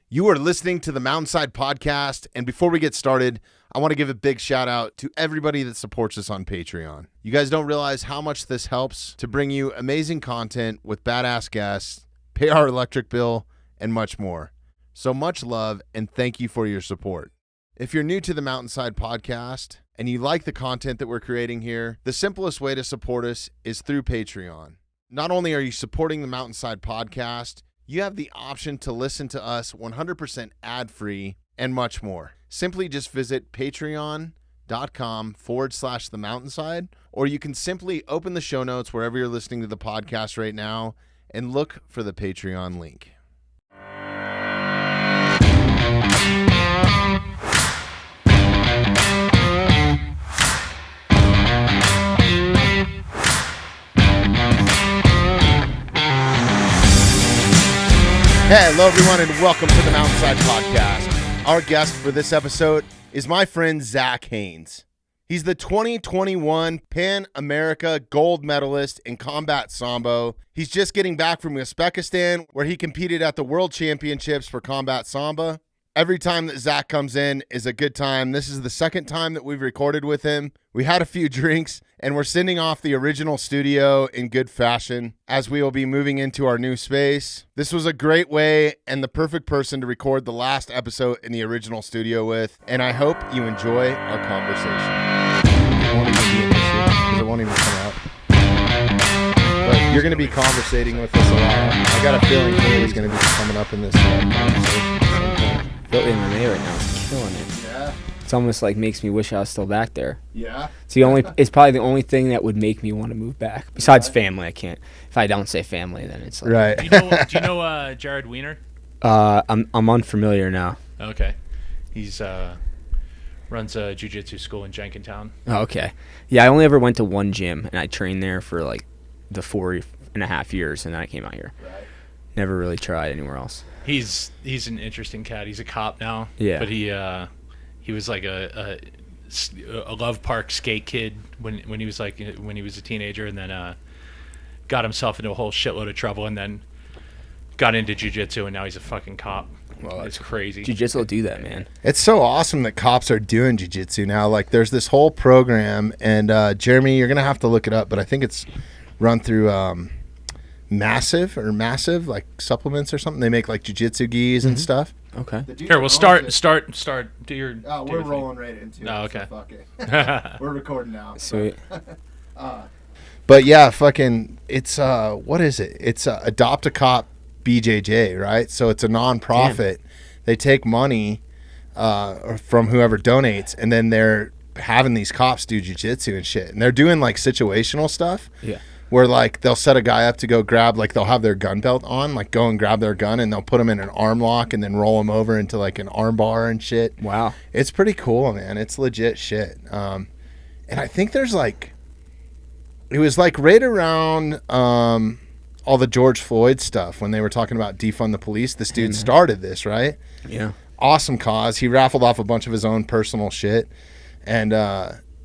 You are listening to the Mountainside Podcast, and before we get started, I want to give a big shout out to everybody that supports us on Patreon. You guys don't realize how much this helps to bring you amazing content with badass guests, pay our electric bill, and much more. So much love, and thank you for your support. If you're new to the Mountainside Podcast and you like the content that we're creating here, the simplest way to support us is through Patreon. Not only are you supporting the Mountainside Podcast, you have the option to listen to us 100% ad-free and much more. Simply just visit patreon.com/the Mountainside, or you can simply open the show notes wherever you're listening to the podcast right now and look for the Patreon link. Hey, hello everyone, and welcome to the Mountainside Podcast. Our guest for this episode is my friend Zac Haynes. He's the 2021 Pan America gold medalist in combat sambo. He's just getting back from Uzbekistan, where he competed at the World Championships for combat samba. Every time that Zac comes in is a good time. This is the second time that we've recorded with him. We had a few drinks, and we're sending off the original studio in good fashion as we will be moving into our new space. This was a great way and the perfect person to record the last episode in the original studio with, and I hope you enjoy our conversation. It won't even be an issue because it won't even come out. But you're going to be conversating with us a lot. I got a feeling Haley's going to be coming up in this conversation. The MMA right now is killing it. Yeah. It's almost like makes me wish I was still back there. Yeah. It's probably the only thing that would make me want to move back. Besides family, I can't. If I don't say family, then it's like Right. Do you know Jared Weiner? I'm unfamiliar now. Okay. He's runs a jiu-jitsu school in Jenkintown. Oh, okay. Yeah, I only ever went to one gym and I trained there for like the 4.5 years, and then I came out here. Right. Never really tried anywhere else. He's an interesting cat. He's a cop now. Yeah. But he was like a Love Park skate kid when he was a teenager, and then got himself into a whole shitload of trouble, and then got into jiu-jitsu, and now he's a fucking cop. Well, it's crazy. Jiu-jitsu will do that, man. It's so awesome that cops are doing jiu-jitsu now. Like, there's this whole program, and Jeremy, you're gonna have to look it up, but I think it's run through Massive like supplements or something. They make like jiu-jitsu gis and stuff. Okay. Here, we'll start. Do your. We're rolling right into it. Oh, okay. So fuck it. We're recording now. Sweet. But yeah, fucking, it's what is it? It's Adopt a Cop BJJ, right? So it's a non-profit. Damn. They take money from whoever donates, and then they're having these cops do jiu-jitsu and shit, and they're doing like situational stuff. Yeah. Where like they'll set a guy up to go grab, like they'll have their gun belt on, like go and grab their gun, and they'll put him in an arm lock and then roll him over into like an arm bar and shit. Wow. It's pretty cool, man. It's legit shit. And I think there's like, it was like right around all the George Floyd stuff when they were talking about defund the police. This dude started this, right? Yeah. Awesome cause. He raffled off a bunch of his own personal shit. And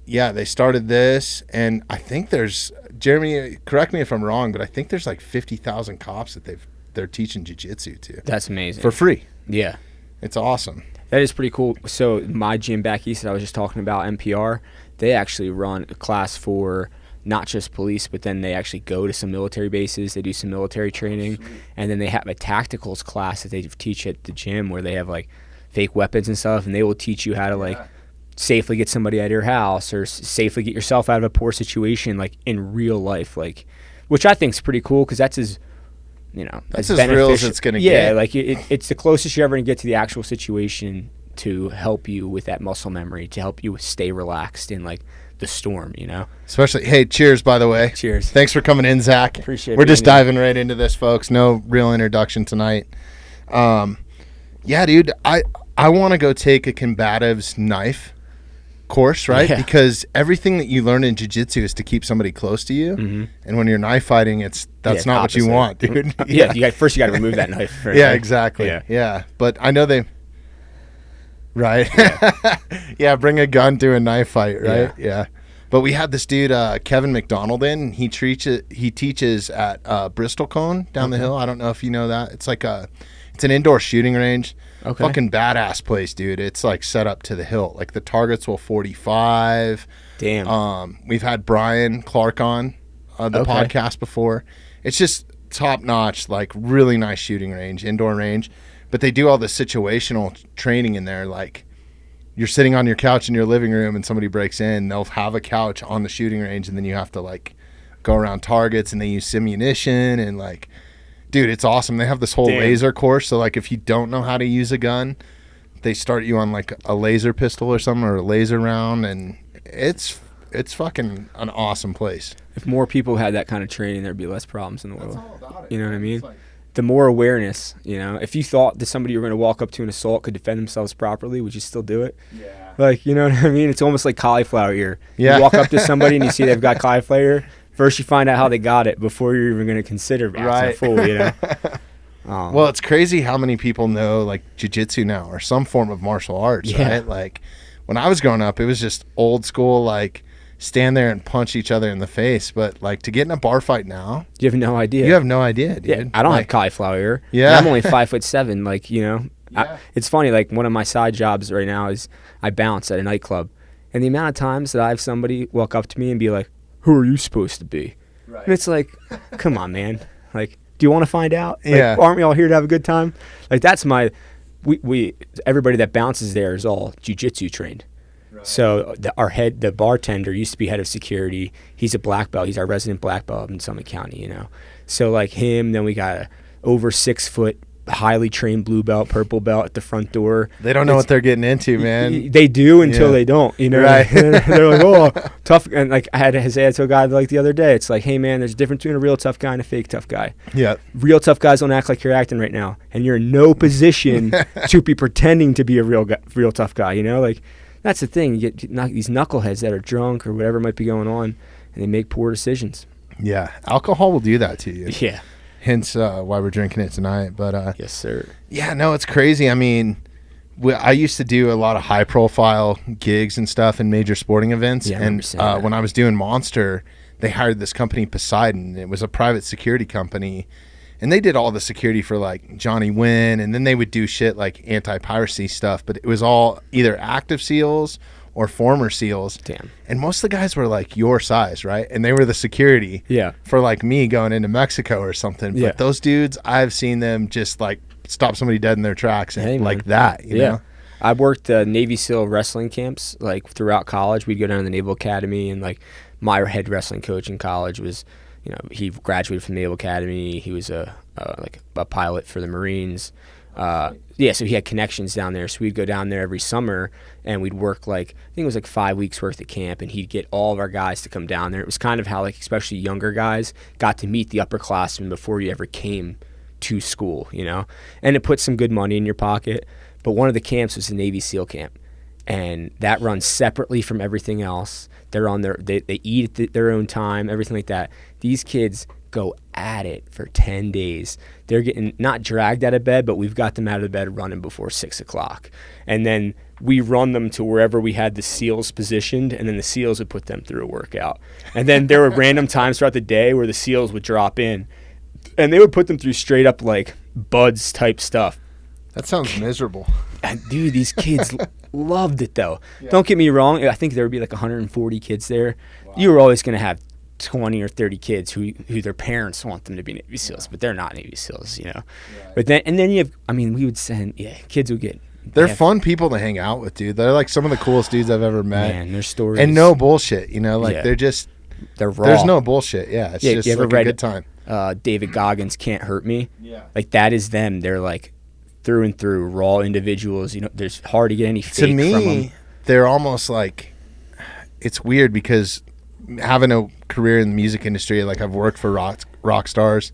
yeah, they started this, and I think there's, Jeremy, correct me if I'm wrong, but I think there's like 50,000 cops that they're teaching jiu-jitsu to. That's amazing. For free. Yeah. It's awesome. That is pretty cool. So my gym back east that I was just talking about, NPR, they actually run a class for not just police, but then they actually go to some military bases. They do some military training, and then they have a tacticals class that they teach at the gym where they have like fake weapons and stuff, and they will teach you how to like safely get somebody out of your house or safely get yourself out of a poor situation, like in real life, like, which I think is pretty cool because that's as real as it's gonna get. Yeah, like it's the closest you're ever gonna get to the actual situation to help you with that muscle memory, to help you stay relaxed in like the storm, you know. Especially, hey, cheers, by the way. Cheers. Thanks for coming in, Zac. Appreciate it. We're just diving right into this, folks. No real introduction tonight. Yeah, dude, I want to go take a combative's knife course, right? Yeah. Because everything that you learn in jiu-jitsu is to keep somebody close to you, and when you're knife fighting, that's not what you want, dude. Yeah, you got to remove that knife first. Yeah, exactly. Yeah, but I know they right. Yeah, bring a gun to a knife fight, right? Yeah. But we had this dude, Kevin McDonald, in. He teaches at Bristol Cone down the hill. I don't know if you know that. It's It's an indoor shooting range. Okay. Fucking badass place, dude. It's like set up to the hilt. Like the targets will 45. Damn. We've had Brian Clark on the podcast before. It's just top notch, like really nice shooting range, indoor range. But they do all the situational training in there. Like you're sitting on your couch in your living room and somebody breaks in, they'll have a couch on the shooting range, and then you have to like go around targets, and they use simunition and like, dude, it's awesome. They have this whole laser course. So like if you don't know how to use a gun, they start you on like a laser pistol or something, or a laser round, and it's fucking an awesome place. If more people had that kind of training, there'd be less problems in the world. That's all about it. You know what I mean? Like, the more awareness, you know, if you thought that somebody you were going to walk up to an assault could defend themselves properly, would you still do it? yeah. Like, you know what I mean? It's almost like cauliflower ear. Yeah. You walk up to somebody and you see they've got cauliflower ear. First, you find out how they got it before you're even going to consider acting a fool, you know? Well, it's crazy how many people know like jiu-jitsu now, or some form of martial arts, right? Like when I was growing up, it was just old school, like stand there and punch each other in the face. But like to get in a bar fight now, you have no idea. you have no idea, dude. Yeah, I don't have cauliflower ear. Yeah. And I'm only 5'7", like, you know. Yeah. It's funny, like one of my side jobs right now is I bounce at a nightclub. And the amount of times that I have somebody walk up to me and be like, who are you supposed to be? Right. And it's like, come on, man. Like, do you want to find out? Like, Yeah. aren't we all here to have a good time? Like, that's my, we everybody that bounces there is all jiu-jitsu trained. Right. So the bartender used to be head of security. He's a black belt. He's our resident black belt in Summit County, you know. So like him, then we got a over 6 foot, highly trained blue belt, purple belt at the front door. They don't know what they're getting into, man. They do until they don't, you know. Right. They're like, oh, tough. And like I had to say to a guy like the other day, it's like, hey man, there's a difference between a real tough guy and a fake tough guy. Yeah. Real tough guys don't act like you're acting right now, and you're in no position to be pretending to be a real tough guy. You know, like that's the thing. You get these knuckleheads that are drunk or whatever might be going on, and they make poor decisions. Yeah. Alcohol will do that to you. Yeah. Hence why we're drinking it tonight. But yes, sir. yeah, no, it's crazy. I mean, I used to do a lot of high profile gigs and stuff in major sporting events. Yeah, I and remember that. when I was doing Monster, they hired this company, Poseidon. It was a private security company. And they did all the security for like Johnny Wynn. And then they would do shit like anti-piracy stuff. But it was all either active SEALs or former SEALs. Damn. And most of the guys were like your size, right? And they were the security for like me going into Mexico or something. But those dudes, I've seen them just like stop somebody dead in their tracks and like that, you know? I worked Navy SEAL wrestling camps like throughout college. We'd go down to the Naval Academy, and like my head wrestling coach in college was, you know, he graduated from the Naval Academy. He was a pilot for the Marines. So he had connections down there. So we'd go down there every summer, and we'd work like, I think it was like 5 weeks worth of camp, and he'd get all of our guys to come down there. It was kind of how like especially younger guys got to meet the upperclassmen before you ever came to school, you know? And it put some good money in your pocket. But one of the camps was the Navy SEAL camp, and that runs separately from everything else. They're on they eat at their own time, everything like that. These kids go at it for 10 days. They're getting not dragged out of bed, but we've got them out of bed running before 6 o'clock. And then we run them to wherever we had the SEALs positioned, and then the SEALs would put them through a workout. And then there were random times throughout the day where the SEALs would drop in, and they would put them through straight up like buds type stuff. That sounds miserable. And dude, these kids loved it though. Yeah. Don't get me wrong. I think there would be like 140 kids there. Wow. You were always going to have 20 or 30 kids who their parents want them to be Navy SEALs, but they're not Navy SEAls, you know. Right. But then you have, I mean, we would send, kids would get. They're fun people to hang out with, dude. They're like some of the coolest dudes I've ever met. Man, their stories. And no bullshit, you know, like they're raw. There's no bullshit. Yeah, it's just like a good time. David Goggins' Can't Hurt Me. Yeah. Like that is them. They're like through and through raw individuals. You know, there's hard to get any fake from them. To me, they're almost like, it's weird because having a career in the music industry, like I've worked for rock stars,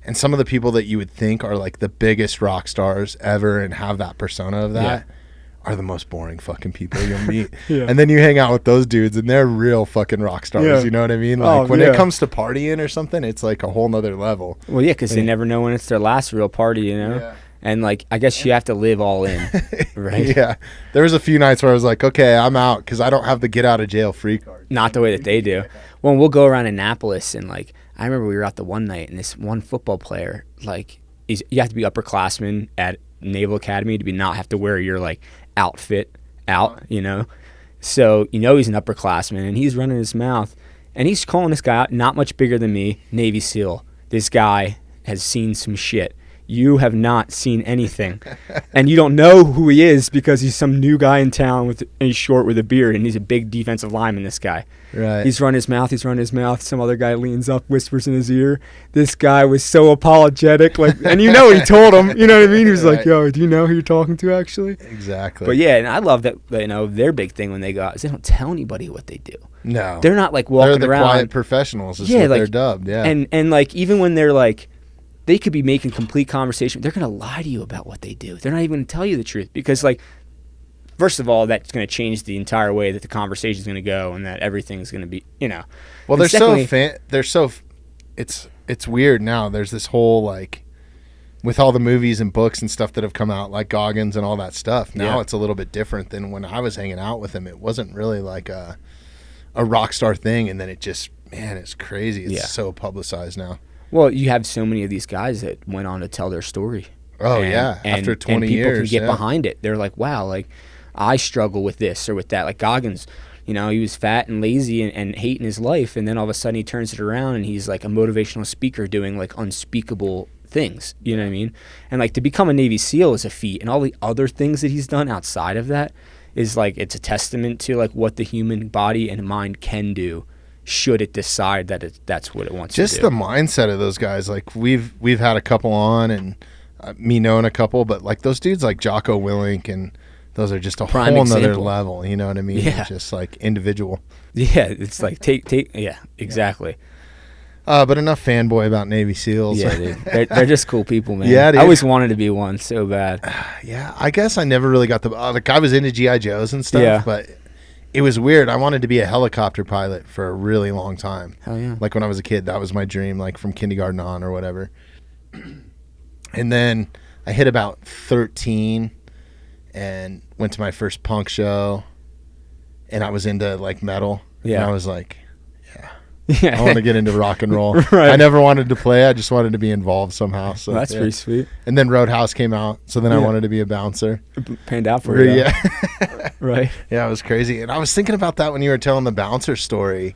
and some of the people that you would think are like the biggest rock stars ever and have that persona of that are the most boring fucking people you'll meet. And then you hang out with those dudes and they're real fucking rock stars. You know what I mean? Like when it comes to partying or something, it's like a whole nother level. Well, yeah, because they never know when it's their last real party, you know? Yeah. And like, I guess you have to live all in, right? Yeah. There was a few nights where I was like, okay, I'm out because I don't have the get out of jail free card. Not the way that they do. Well, we'll go around Annapolis and like, I remember we were out the one night and this one football player, like you have to be upperclassman at Naval Academy to not have to wear your like outfit out, you know. So he's an upperclassman, and he's running his mouth, and he's calling this guy out, not much bigger than me, Navy SEAL. This guy has seen some shit. You have not seen anything, and you don't know who he is because he's some new guy in town and he's short with a beard, and he's a big defensive lineman. This guy, right? He's running his mouth. Some other guy leans up, whispers in his ear. This guy was so apologetic, like, and he told him, you know what I mean? He was right. like, "Yo, do you know who you're talking to?" Actually, exactly. But yeah, and I love that. Their big thing when they go out is they don't tell anybody what they do. No, they're not like walking they're the around. quiet professionals. Is what they're dubbed. Yeah, and like even when they're like. They could be making complete conversation. They're going to lie to you about what they do. They're not even going to tell you the truth because, like, first of all, that's going to change the entire way that the conversation is going to go and that everything is going to be, Well, it's weird now. There's this whole, like, with all the movies and books and stuff that have come out, like Goggins and all that stuff. Now it's a little bit different than when I was hanging out with him. It wasn't really like a rock star thing, and then it just, man, it's crazy. It's so publicized now. Well, you have so many of these guys that went on to tell their story. Oh, after 20 years. And people can get behind it. They're like, wow, like, I struggle with this or with that. Like Goggins, he was fat and lazy and hating his life, and then all of a sudden he turns it around and he's like a motivational speaker doing, like, unspeakable things. You know what I mean? And, like, to become a Navy SEAL is a feat, and all the other things that he's done outside of that is, like, it's a testament to, like, what the human body and mind can do. Should it decide that that's what it wants to do. Just the mindset of those guys. Like, we've had a couple on, and me knowing a couple, but, like, those dudes like Jocko Willink, and those are just a Prime whole example. nother level. You know what I mean? Yeah. Just, like, individual. Yeah, it's like yeah, exactly. But enough fanboy about Navy SEALs. Yeah, dude. They're just cool people, man. Yeah, dude. I always wanted to be one so bad. Yeah, I guess I never really got like, I was into G.I. Joes and stuff, but it was weird. I wanted to be a helicopter pilot for a really long time. Hell yeah. Like when I was a kid, that was my dream, like from kindergarten on or whatever. And then I hit about 13 and went to my first punk show, and I was into like metal. Yeah. And I was like, Yeah. I want to get into rock and roll. Right. I never wanted to play. I just wanted to be involved somehow. So Well, that's pretty sweet. And then Roadhouse came out, so then I wanted to be a bouncer. Panned out for you. Yeah. Right. Yeah, it was crazy. And I was thinking about that when you were telling the bouncer story.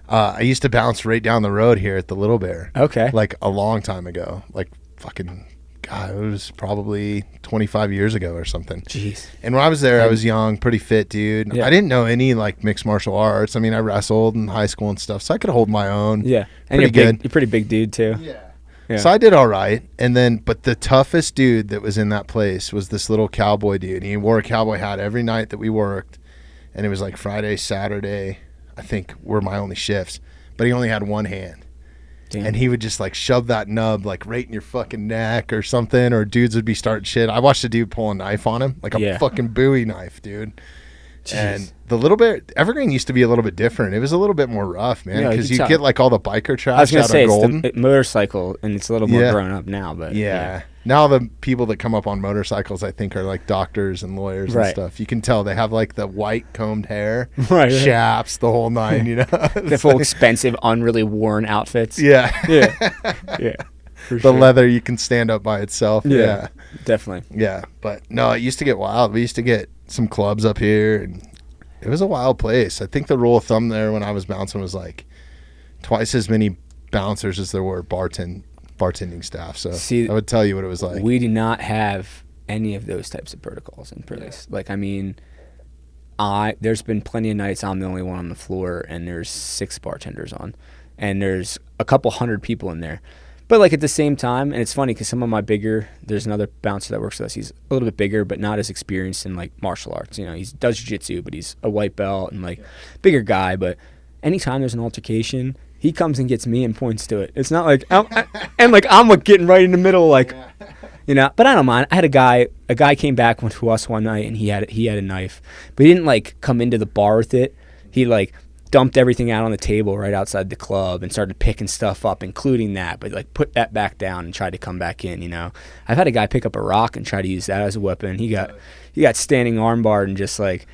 I used to bounce right down the road here at the Little Bear. Okay. Like a long time ago. Like fucking, God, it was probably 25 years ago or something. Jeez. And when I was there, I was young, pretty fit dude. Yeah. I didn't know any like mixed martial arts. I mean, I wrestled in high school and stuff, so I could hold my own. Yeah. And Pretty you're good. You're a pretty big dude too. Yeah. So I did all right. And then, but the toughest dude that was in that place was this little cowboy dude. He wore a cowboy hat every night that we worked. And it was like Friday, Saturday, I think were my only shifts. But he only had one hand. Damn. And he would just like shove that nub like right in your fucking neck or something, or dudes would be starting shit. I watched a dude pull a knife on him, like a fucking Bowie knife, dude. Jeez. And the Little Bear, Evergreen used to be a little bit different. It was a little bit more rough, man, Yeah, because you you can get tell. like all the biker trash I was gonna out say of it's Golden. the motorcycle, and it's a little more Yeah. grown up now, but Yeah. Now the people that come up on motorcycles, I think, are like doctors and lawyers and Right. stuff. You can tell they have like the white combed hair, Right. chaps, the whole nine, you know? The It's full like- expensive, unreally worn outfits. yeah. Yeah. Yeah. For The sure. leather you can stand up by itself. Yeah. Definitely. Yeah. But no, it used to get wild. We used to get some clubs up here, and it was a wild place. I think the rule of thumb there when I was bouncing was like twice as many bouncers as there were bartending staff. So See, I would tell you what it was like. We do not have any of those types of protocols in place. Like, I mean, there's been plenty of nights I'm the only one on the floor, and there's 6 bartenders on, and there's a couple hundred people in there. But like at the same time, and it's funny because some of my there's another bouncer that works with us. He's a little bit bigger, but not as experienced in like martial arts. You know, he does jiu-jitsu, but he's a white belt and like bigger guy. But anytime there's an altercation, he comes and gets me and points to it. It's not like I'm like getting right in the middle, like, you know. But I don't mind. I had a guy came back to us one night, and he had a knife, but he didn't like come into the bar with it. He like dumped everything out on the table right outside the club and started picking stuff up, including that, but like put that back down and tried to come back in, you know. I've had a guy pick up a rock and try to use that as a weapon. He got standing armbarred and just like,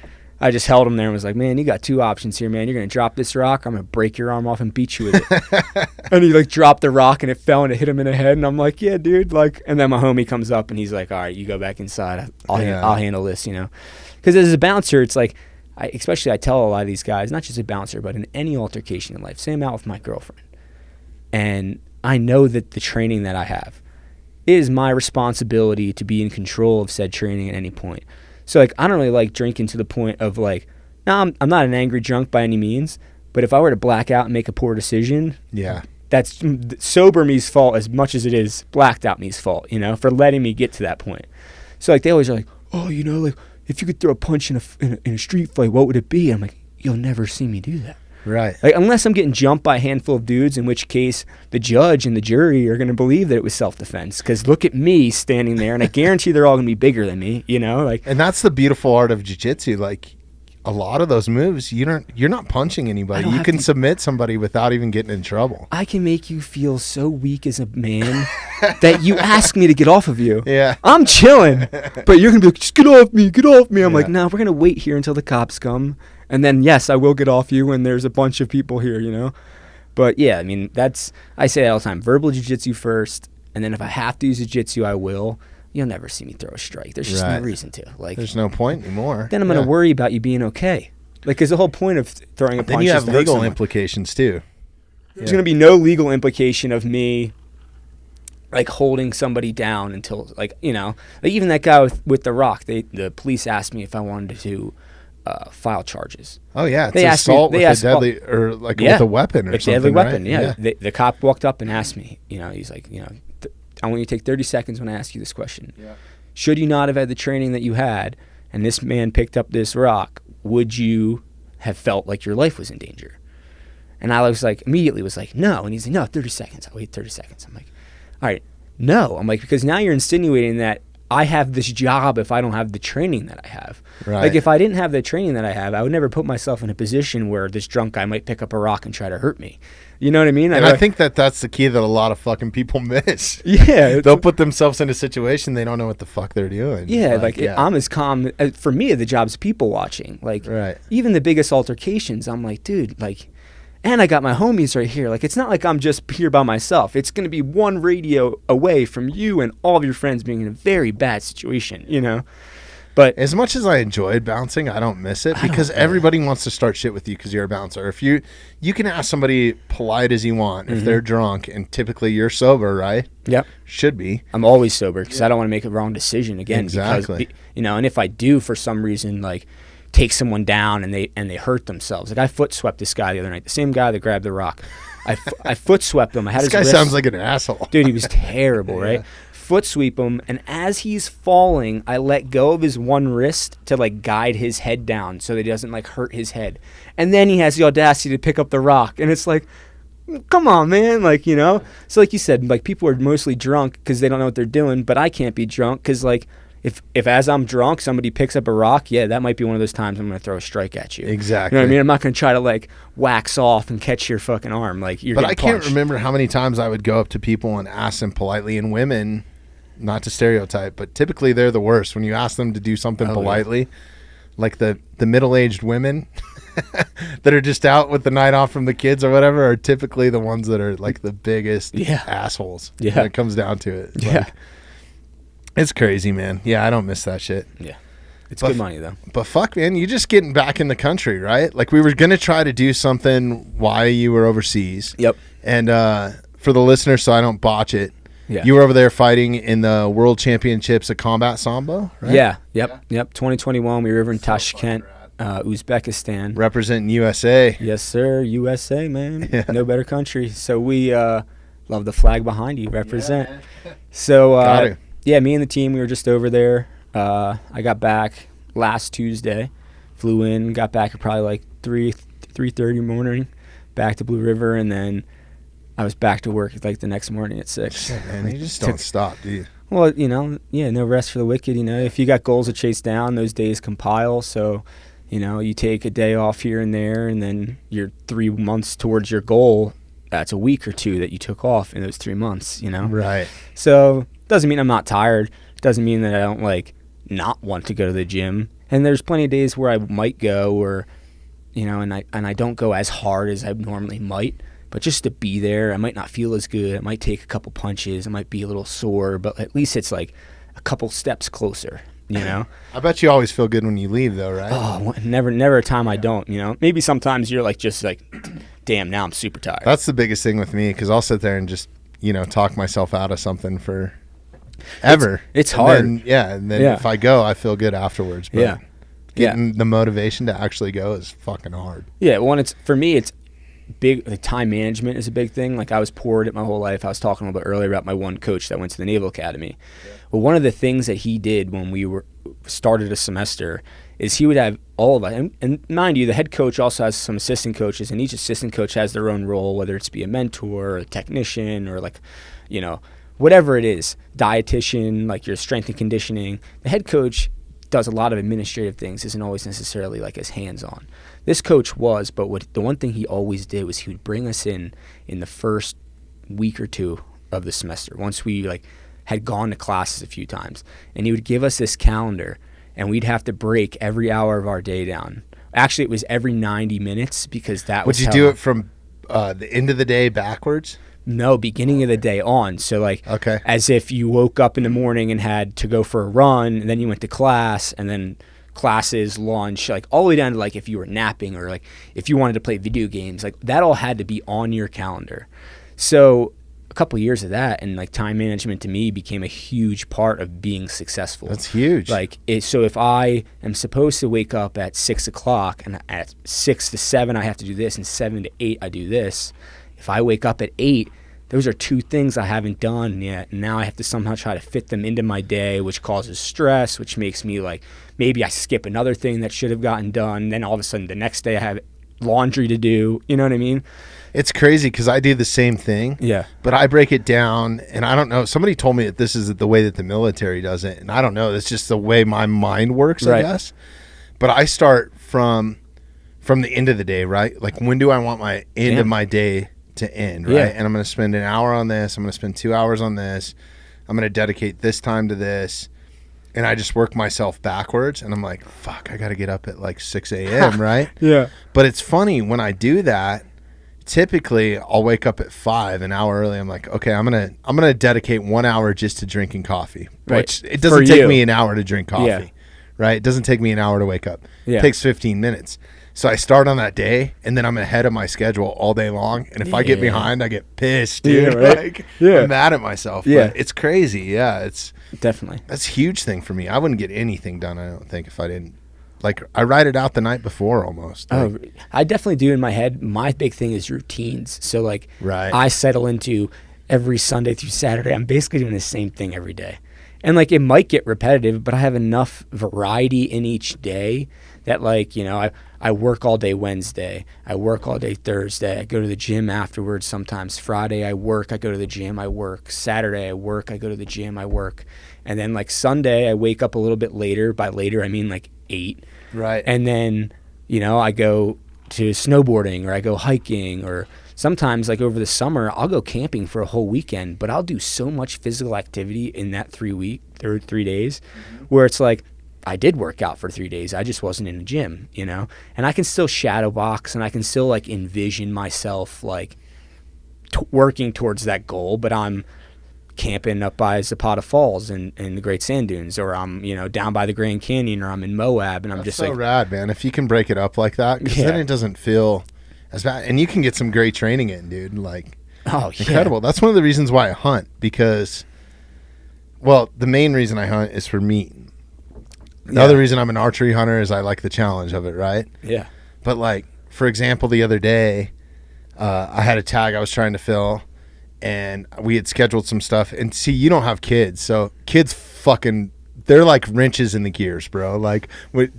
I just held him there and was like, man, you got two options here, man. You're going to drop this rock, or I'm going to break your arm off and beat you with it. And he like dropped the rock and it fell and it hit him in the head. And I'm like, yeah, dude. Like, and then my homie comes up and he's like, all right, you go back inside. I'll handle this, you know. Because as a bouncer, it's like, especially I tell a lot of these guys, not just a bouncer, but in any altercation in life, say I'm out with my girlfriend. And I know that the training that I have, it is my responsibility to be in control of said training at any point. So, like, I don't really like drinking to the point of, like, no, I'm not an angry drunk by any means, but if I were to black out and make a poor decision, that's sober me's fault as much as it is blacked out me's fault, you know, for letting me get to that point. So, like, they always are like, oh, you know, like, if you could throw a punch in a street fight, what would it be? I'm like, you'll never see me do that. Right. Like, unless I'm getting jumped by a handful of dudes, in which case the judge and the jury are going to believe that it was self-defense. Because look at me standing there, and I guarantee they're all going to be bigger than me, you know? Like, and that's the beautiful art of jiu-jitsu. Like, a lot of those moves, you're not punching anybody. You can submit somebody without even getting in trouble. I can make you feel so weak as a man that you ask me to get off of you. Yeah. I'm chilling, but you're going to be like, just get off me, get off me. I'm like, no, we're going to wait here until the cops come. And then, yes, I will get off you when there's a bunch of people here, you know? But, yeah, I mean, I say that all the time. Verbal jiu-jitsu first, and then if I have to use jiu-jitsu, I will. You'll never see me throw a strike. There's just no reason to. Like, there's no point anymore. Then I'm going to worry about you being okay. Like, because the whole point of throwing a punch is then you have to hurt legal someone. implications, too. There's going to be no legal implication of me, like, holding somebody down until, like, you know, like even that guy with the rock, the police asked me if I wanted to file charges. Oh yeah, it's assault with a deadly or like with a weapon or something. Deadly weapon, right? Yeah. The cop walked up and asked me. You know, he's like, you know, I want you to take 30 seconds when I ask you this question. Yeah. Should you not have had the training that you had, and this man picked up this rock, would you have felt like your life was in danger? And I was like, immediately was like, no. And he's like, no, 30 seconds. I'll wait 30 seconds. I'm like, all right, no. I'm like, because now you're insinuating that I have this job if I don't have the training that I have. Right. Like, if I didn't have the training that I have, I would never put myself in a position where this drunk guy might pick up a rock and try to hurt me. You know what I mean? And I think that's the key that a lot of fucking people miss. Yeah. They'll put themselves in a situation they don't know what the fuck they're doing. Yeah, I'm as calm. For me, the job's people watching. Like, even the biggest altercations, I'm like, dude, like, and I got my homies right here. Like, it's not like I'm just here by myself. It's going to be one radio away from you and all of your friends being in a very bad situation, you know? But as much as I enjoyed bouncing, I don't miss it because everybody wants to start shit with you because you're a bouncer. If you can ask somebody polite as you want if they're drunk, and typically you're sober, right? Yep. Should be. I'm always sober because I don't want to make a wrong decision again. Exactly. Because, you know, and if I do for some reason, like, take someone down and they hurt themselves. Like, I foot swept this guy the other night, the same guy that grabbed the rock. I foot swept him. I had this his guy wrist. Sounds like an asshole. Dude, he was terrible, right? Foot sweep him, and as he's falling, I let go of his one wrist to, like, guide his head down so that he doesn't, like, hurt his head. And then he has the audacity to pick up the rock, and it's like, come on, man, like, you know? So like you said, like, people are mostly drunk because they don't know what they're doing, but I can't be drunk because, like, if as I'm drunk, somebody picks up a rock, yeah, that might be one of those times I'm going to throw a strike at you. Exactly. You know what I mean? I'm not going to try to, like, wax off and catch your fucking arm. Like, you're But getting I can't punched. remember how many times I would go up to people and ask them politely, and women, not to stereotype, but typically they're the worst. When you ask them to do something politely, like the middle-aged women that are just out with the night off from the kids or whatever are typically the ones that are, like, the biggest assholes when it comes down to it. Like, it's crazy, man. Yeah, I don't miss that shit. Yeah. It's good money, though. But fuck, man, you're just getting back in the country, right? Like, we were going to try to do something while you were overseas. Yep. And for the listeners, so I don't botch it, you were over there fighting in the World Championships of Combat Sambo, right? Yeah. Yep. 2021, we were over in Tashkent, Uzbekistan. Representing USA. Yes, sir. USA, man. Yeah. No better country. So we love the flag behind you. Represent. Yeah, so, yeah, me and the team, we were just over there. I got back last Tuesday, flew in, got back at probably like 3:30 morning, back to Blue River, and then I was back to work like the next morning at 6. Shit, man, you just don't stop, do you? Well, you know, no rest for the wicked. You know, if you got goals to chase down, those days compile. So, you know, you take a day off here and there, and then you're 3 months towards your goal. That's a week or two that you took off in those 3 months, you know? Right. So, doesn't mean I'm not tired. Doesn't mean that I don't, like, not want to go to the gym. And there's plenty of days where I might go, or and I don't go as hard as I normally might. But just to be there, I might not feel as good. I might take a couple punches. I might be a little sore, but at least it's like a couple steps closer, I bet you always feel good when you leave, though, right? Oh, never a time I don't, Maybe sometimes you're like, just like, damn, now I'm super tired. That's the biggest thing with me, because I'll sit there and just, talk myself out of something for ever. It's hard. And then if I go, I feel good afterwards. But getting the motivation to actually go is fucking hard. Yeah, for me, it's big. The time management is a big thing. Like, I was poor at it my whole life. I was talking a little bit earlier about my one coach that went to the Naval Academy. Yeah. Well, one of the things that he did when we started a semester is he would have all of us, and mind you, the head coach also has some assistant coaches, and each assistant coach has their own role, whether it's be a mentor or a technician or whatever it is, dietitian, like your strength and conditioning. The head coach does a lot of administrative things, isn't always necessarily like as hands-on. This coach was, but the one thing he always did was he would bring us in the first week or two of the semester, once we had gone to classes a few times, and he would give us this calendar, and we'd have to break every hour of our day down. Actually, it was every 90 minutes, because that was. Would you do it from the end of the day backwards? No, beginning of the day on. So okay. As if you woke up in the morning and had to go for a run, and then you went to class, and then classes, lunch, all the way down to if you were napping, or if you wanted to play video games, that all had to be on your calendar. So a couple of years of that, and time management to me became a huge part of being successful. That's huge. So if I am supposed to wake up at 6 o'clock, and at 6 to 7 I have to do this, and 7 to 8 I do this. If I wake up at 8, those are two things I haven't done yet. And now I have to somehow try to fit them into my day, which causes stress, which makes me maybe I skip another thing that should have gotten done. Then all of a sudden the next day I have laundry to do. You know what I mean? It's crazy, because I do the same thing. Yeah. But I break it down, and I don't know. Somebody told me that this is the way that the military does it. And I don't know. It's just the way my mind works, right. I guess. But I start from the end of the day, right? When do I want my end of my day to end, right? Yeah. And I'm going to spend an hour on this. I'm going to spend 2 hours on this. I'm going to dedicate this time to this. And I just work myself backwards. And I'm like, fuck, I got to get up at 6 a.m., right? Yeah. But it's funny, when I do that, typically I'll wake up at 5, an hour early. I'm like, okay, I'm gonna dedicate 1 hour just to drinking coffee. Right. Which it doesn't take me an hour to drink coffee. Right? It doesn't take me an hour to wake up. Yeah. It takes 15 minutes. So I start on that day, and then I'm ahead of my schedule all day long. And if I get behind, I get pissed, dude. Yeah, right? I'm mad at myself. Yeah. But it's crazy. Yeah, it's definitely. that's a huge thing for me. I wouldn't get anything done, I don't think, if I didn't. I write it out the night before almost. I definitely do in my head. My big thing is routines. So right. I settle into every Sunday through Saturday. I'm basically doing the same thing every day. And it might get repetitive, but I have enough variety in each day that I work all day Wednesday. I work all day Thursday. I go to the gym afterwards sometimes. Friday I work. I go to the gym. I work. Saturday I work. I go to the gym. I work. And then Sunday I wake up a little bit later. By later I mean 8. Right. And then, I go to snowboarding, or I go hiking, or sometimes over the summer, I'll go camping for a whole weekend, but I'll do so much physical activity in that 3 days where it's I did work out for 3 days. I just wasn't in the gym, and I can still shadow box, and I can still envision myself working towards that goal, but I'm camping up by Zapata Falls in the Great Sand Dunes, or I'm down by the Grand Canyon, or I'm in Moab, and I'm That's just so rad, man. If you can break it up like that, because then it doesn't feel as bad, and you can get some great training in, dude. Incredible. That's one of the reasons why I hunt, because the main reason I hunt is for meat. The other reason I'm an archery hunter is I like the challenge of it, right? Yeah. But for example, the other day I had a tag I was trying to fill, and we had scheduled some stuff. And see, you don't have kids, so kids they're like wrenches in the gears, bro.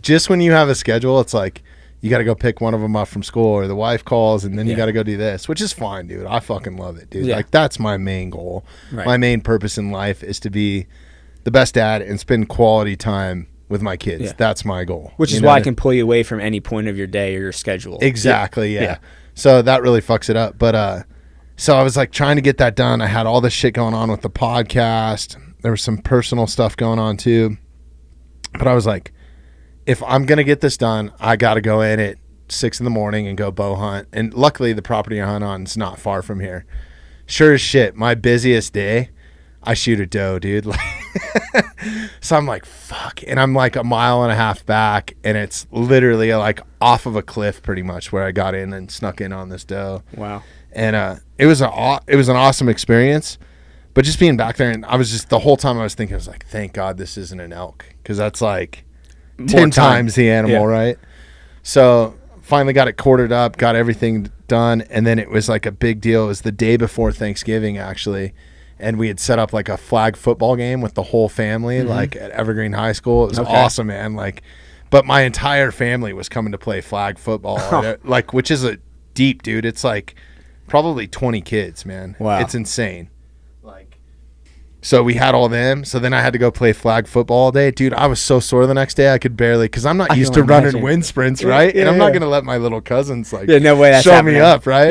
Just when you have a schedule, it's you got to go pick one of them up from school, or the wife calls, and then you got to go do this, which is fine, dude. I fucking love it, dude. Yeah. That's my main goal. Right. My main purpose in life is to be the best dad and spend quality time with my kids. Yeah. That's my goal. Which is why I can pull you away from any point of your day or your schedule. Exactly, yeah. So that really fucks it up. But so I was trying to get that done. I had all this shit going on with the podcast. There was some personal stuff going on too. But I was if I'm going to get this done, I got to go in at 6 in the morning and go bow hunt. And luckily the property I hunt on is not far from here. Sure as shit, my busiest day, I shoot a doe, dude. Like, so I'm like, fuck. And I'm like a mile and a half back, and it's literally like off of a cliff pretty much where I got in and snuck in on this doe. Wow. And it was an awesome experience. But just being back there, and I was just, the whole time I was thinking, I was like, thank God this isn't an elk. Because that's like 10 times the animal, right? So finally got it quartered up, got everything done. And then it was like a big deal. It was the day before Thanksgiving, actually. And we had set up like a flag football game with the whole family, like at Evergreen High School. It was awesome, man. Like, but my entire family was coming to play flag football, like, which is a deep, dude. It's like probably 20 kids, man. Wow. It's insane. Like, so we had all them. So then I had to go play flag football all day. Dude, I was so sore the next day. I could barely, because I'm not used to running wind sprints, right? And I'm not going to let my little cousins like no way that's show happening. me up, right?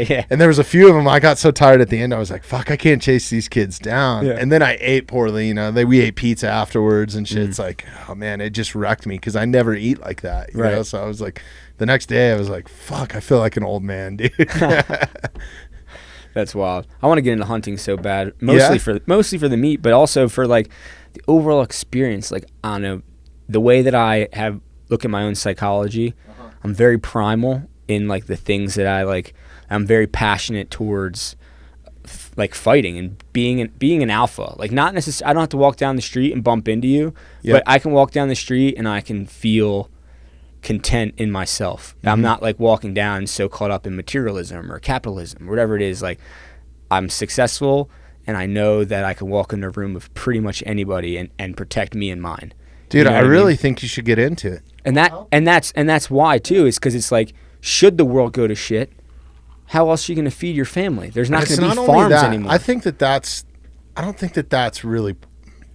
Yeah. And there was a few of them. I got so tired at the end. I was like, fuck, I can't chase these kids down. Yeah. And then I ate poorly. You know, we ate pizza afterwards and shit. It's like, oh, man, it just wrecked me because I never eat like that. You know? So I was like, the next day I was like, fuck, I feel like an old man, dude. That's wild. I want to get into hunting so bad, mostly for the meat, but also for like the overall experience. Like, I don't know, the way that I have look at my own psychology, I'm very primal in like the things that I like. I'm very passionate towards like fighting and being an alpha. Like, not necessarily, I don't have to walk down the street and bump into you, but I can walk down the street and I can feel content in myself. I'm not like walking down so caught up in materialism or capitalism or whatever it is. Like, I'm successful and I know that I can walk in a room with pretty much anybody and protect me and mine. Dude, You know I what really mean? think you should get into it. And that's why too, is because it's like, should the world go to shit, how else are you going to feed your family? There's not going to be farms anymore. I think I don't think that's really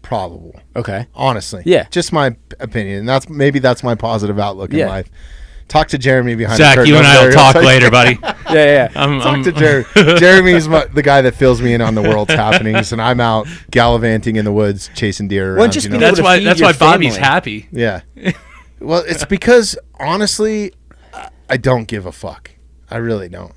probable. Okay. Honestly. Yeah. Just my opinion. That's my positive outlook in life. Talk to Jeremy behind the Zach, curtain. you and I will talk later, buddy. Yeah. Talk to Jeremy. Jeremy's the guy that fills me in on the world's happenings, and I'm out gallivanting in the woods chasing deer around. just you know? be able to That's feed why your Bobby's family. happy. Yeah. Well, it's because, honestly, I don't give a fuck. I really don't.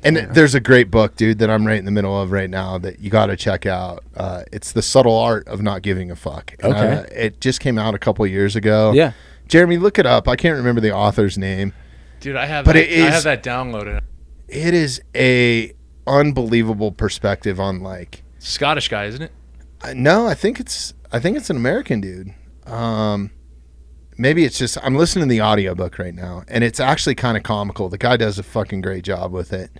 And there's a great book, dude, that I'm right in the middle of right now that you got to check out. It's The Subtle Art of Not Giving a Fuck. And, it just came out a couple years ago. Yeah. Jeremy, look it up. I can't remember the author's name. Dude, I have I have that downloaded. It is a unbelievable perspective on, like, Scottish guy, isn't it? no, I think it's an American dude. Maybe it's just, I'm listening to the audiobook right now, and it's actually kind of comical. The guy does a fucking great job with it.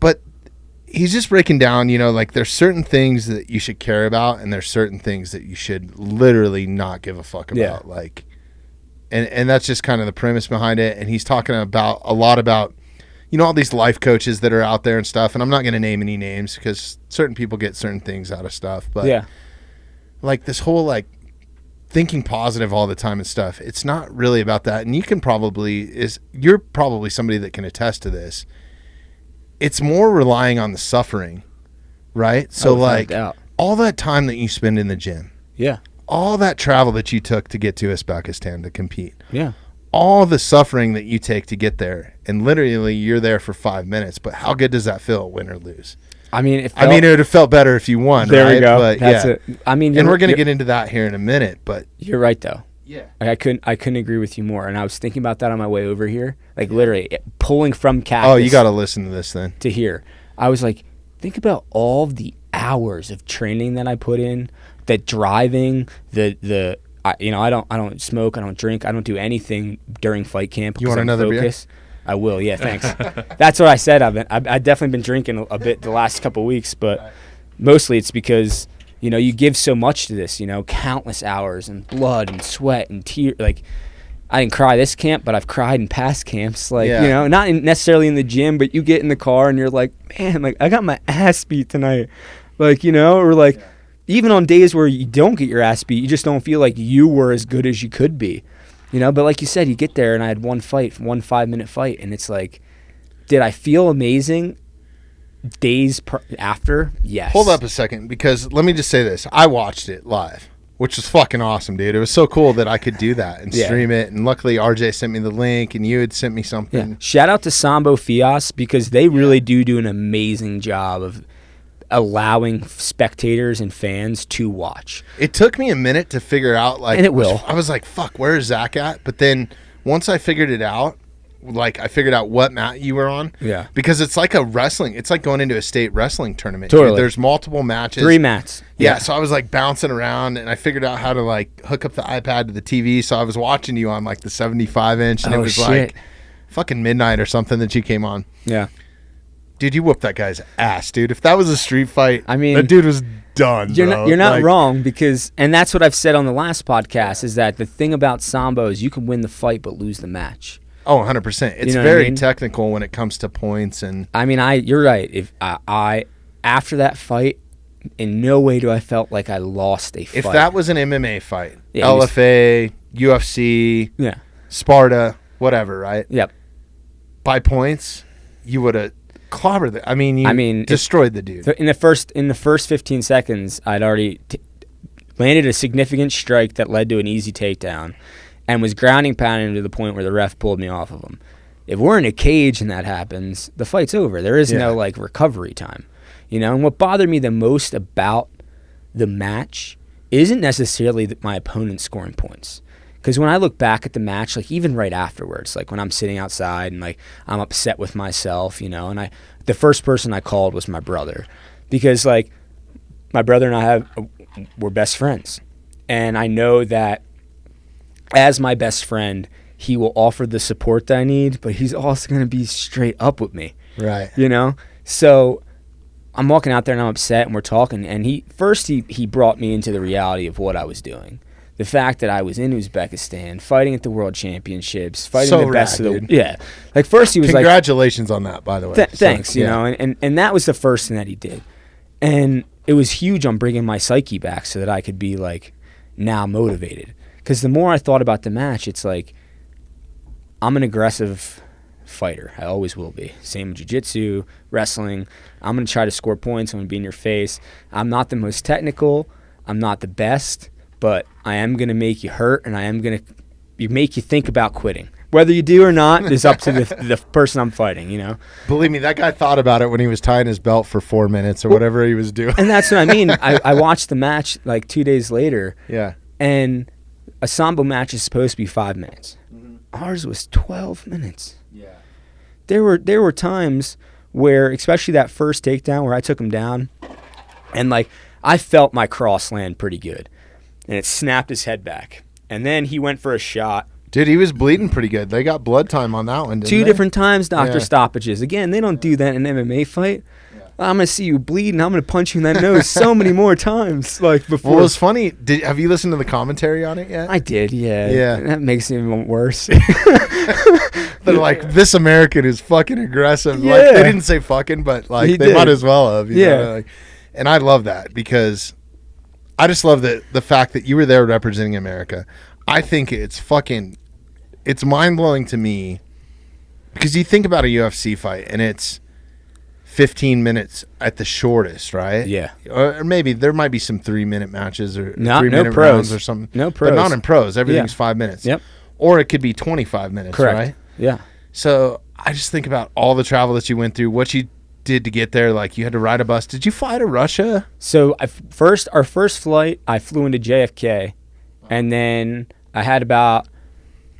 But he's just breaking down, you know, like, there's certain things that you should care about, and there's certain things that you should literally not give a fuck about. Like, and that's just kind of the premise behind it. And he's talking about a lot about, you know, all these life coaches that are out there and stuff. And I'm not going to name any names because certain people get certain things out of stuff. But like, this whole, like, thinking positive all the time and stuff, it's not really about that. And you're probably somebody that can attest to this. It's more relying on the suffering, right? So like, all that time that you spend in the gym, all that travel that you took to get to Uzbekistan to compete, all the suffering that you take to get there, and literally you're there for 5 minutes, but how good does that feel, win or lose? I mean, it would have felt better if you won. There right? we go. But, That's it. I mean, and we're going to get into that here in a minute, but you're right though. Yeah. Like, I couldn't agree with you more. And I was thinking about that on my way over here. Like, literally pulling from Cactus. Oh, you got to listen to this then. To here. I was like, think about all of the hours of training that I put in, that driving, I don't smoke, I don't drink, I don't do anything during fight camp. You want another beer? I will, yeah, thanks. That's what I said. I've definitely been drinking a bit the last couple of weeks, but mostly it's because, you know, you give so much to this, you know, countless hours and blood and sweat and tears. Like, I didn't cry this camp, but I've cried in past camps. Like, you know, not necessarily in the gym, but you get in the car and you're like, man, like, I got my ass beat tonight. Like, you know, or like, even on days where you don't get your ass beat, you just don't feel like you were as good as you could be. You know, but like you said, you get there and I had one 5-minute fight, and it's like, did I feel amazing after? Yes. Hold up a second, because let me just say this. I watched it live. which was fucking awesome, dude. It was so cool that I could do that and stream it. And luckily, RJ sent me the link, and you had sent me something. Yeah. Shout out to Sambo Fias, because they really do an amazing job of allowing spectators and fans to watch. It took me a minute to figure out, like, and it will. I was like, fuck, where is Zach at? But then once I figured it out, like, I figured out what mat you were on. Yeah. Because it's like a wrestling. It's like going into a state wrestling tournament. Totally. Dude. There's multiple matches. 3 mats. Yeah. So I was like bouncing around, and I figured out how to like hook up the iPad to the TV. So I was watching you on like the 75-inch, and it was like fucking midnight or something that you came on. Yeah. Dude, you whooped that guy's ass, dude. If that was a street fight, I mean, that dude was done. You're not like, wrong, because, and that's what I've said on the last podcast, is that the thing about Sambo is you can win the fight but lose the match. Oh, 100%. It's very technical when it comes to points. And I mean, you're right. If I after that fight, in no way do I felt like I lost a fight. If that was an MMA fight, LFA, UFC, Sparta, whatever, right? Yep. By points, you would have clobbered it. I mean, destroyed the dude. In the first 15 seconds, I'd already landed a significant strike that led to an easy takedown, and was grounding pounding to the point where the ref pulled me off of him. If we're in a cage and that happens, the fight's over. There is no like recovery time, And what bothered me the most about the match isn't necessarily my opponent scoring points, because when I look back at the match, like even right afterwards, like when I'm sitting outside and like I'm upset with myself, and the first person I called was my brother, because like my brother and we're best friends, and I know that as my best friend, he will offer the support that I need, but he's also going to be straight up with me. Right. So I'm walking out there and I'm upset, and we're talking, and he brought me into the reality of what I was doing. The fact that I was in Uzbekistan, fighting at the World Championships, fighting the best of the... Dude. Yeah. Like first he was Congratulations on that, by the way. Thanks, and that was the first thing that he did. And it was huge on bringing my psyche back so that I could be like now motivated. Because the more I thought about the match, it's like, I'm an aggressive fighter. I always will be. Same with jiu-jitsu, wrestling. I'm going to try to score points. I'm going to be in your face. I'm not the most technical. I'm not the best. But I am going to make you hurt, and I am going to make you think about quitting. Whether you do or not is up to the person I'm fighting, Believe me, that guy thought about it when he was tying his belt for 4 minutes or whatever he was doing. And that's what I mean. I watched the match like 2 days later. Yeah. And a Sambo match is supposed to be 5 minutes. Mm-hmm. Ours was 12 minutes. Yeah. There were times where, especially that first takedown where I took him down, and like I felt my cross land pretty good, and it snapped his head back. And then he went for a shot. Dude, he was bleeding pretty good. They got blood time on that one, didn't they? 2 different times, doctor stoppages. Again, they don't do that in an MMA fight. I'm going to see you bleed, and I'm going to punch you in that nose so many more times. Like before. Well, it was funny. Have you listened to the commentary on it yet? I did, yeah. Yeah. That makes it even worse. They're like, this American is fucking aggressive. Yeah. Like, they didn't say fucking, but like they might as well have. You know? Like, and I love that, because I just love the fact that you were there representing America. I think it's mind-blowing to me, because you think about a UFC fight, and it's 15 minutes at the shortest, right? Yeah. Or maybe there might be some 3-minute matches or no 3-minute pros rounds or something. No pros. But not in pros. Everything's 5 minutes. Yep. Or it could be 25 minutes, correct. Right? Yeah. So I just think about all the travel that you went through, what you did to get there. Like, you had to ride a bus. Did you fly to Russia? So our first flight, I flew into JFK, and then I had about...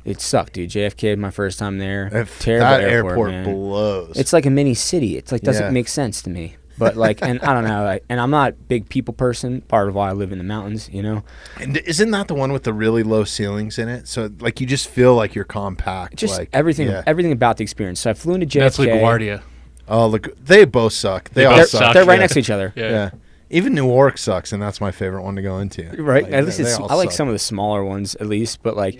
It sucked, dude. JFK, my first time there. Terrible that airport, man. Blows. It's like a mini city. It's like doesn't make sense to me. But like, and I don't know. And I'm not a big people person. Part of why I live in the mountains, And isn't that the one with the really low ceilings in it? So like you just feel like you're compact. Just like everything about the experience. So I flew into JFK. That's LaGuardia. Oh, look, they both suck. They all they're, suck. They're right next to each other. Yeah. Even Newark sucks, and that's my favorite one to go into. Right. Like, at least I like suck. some of the smaller ones at least, but like.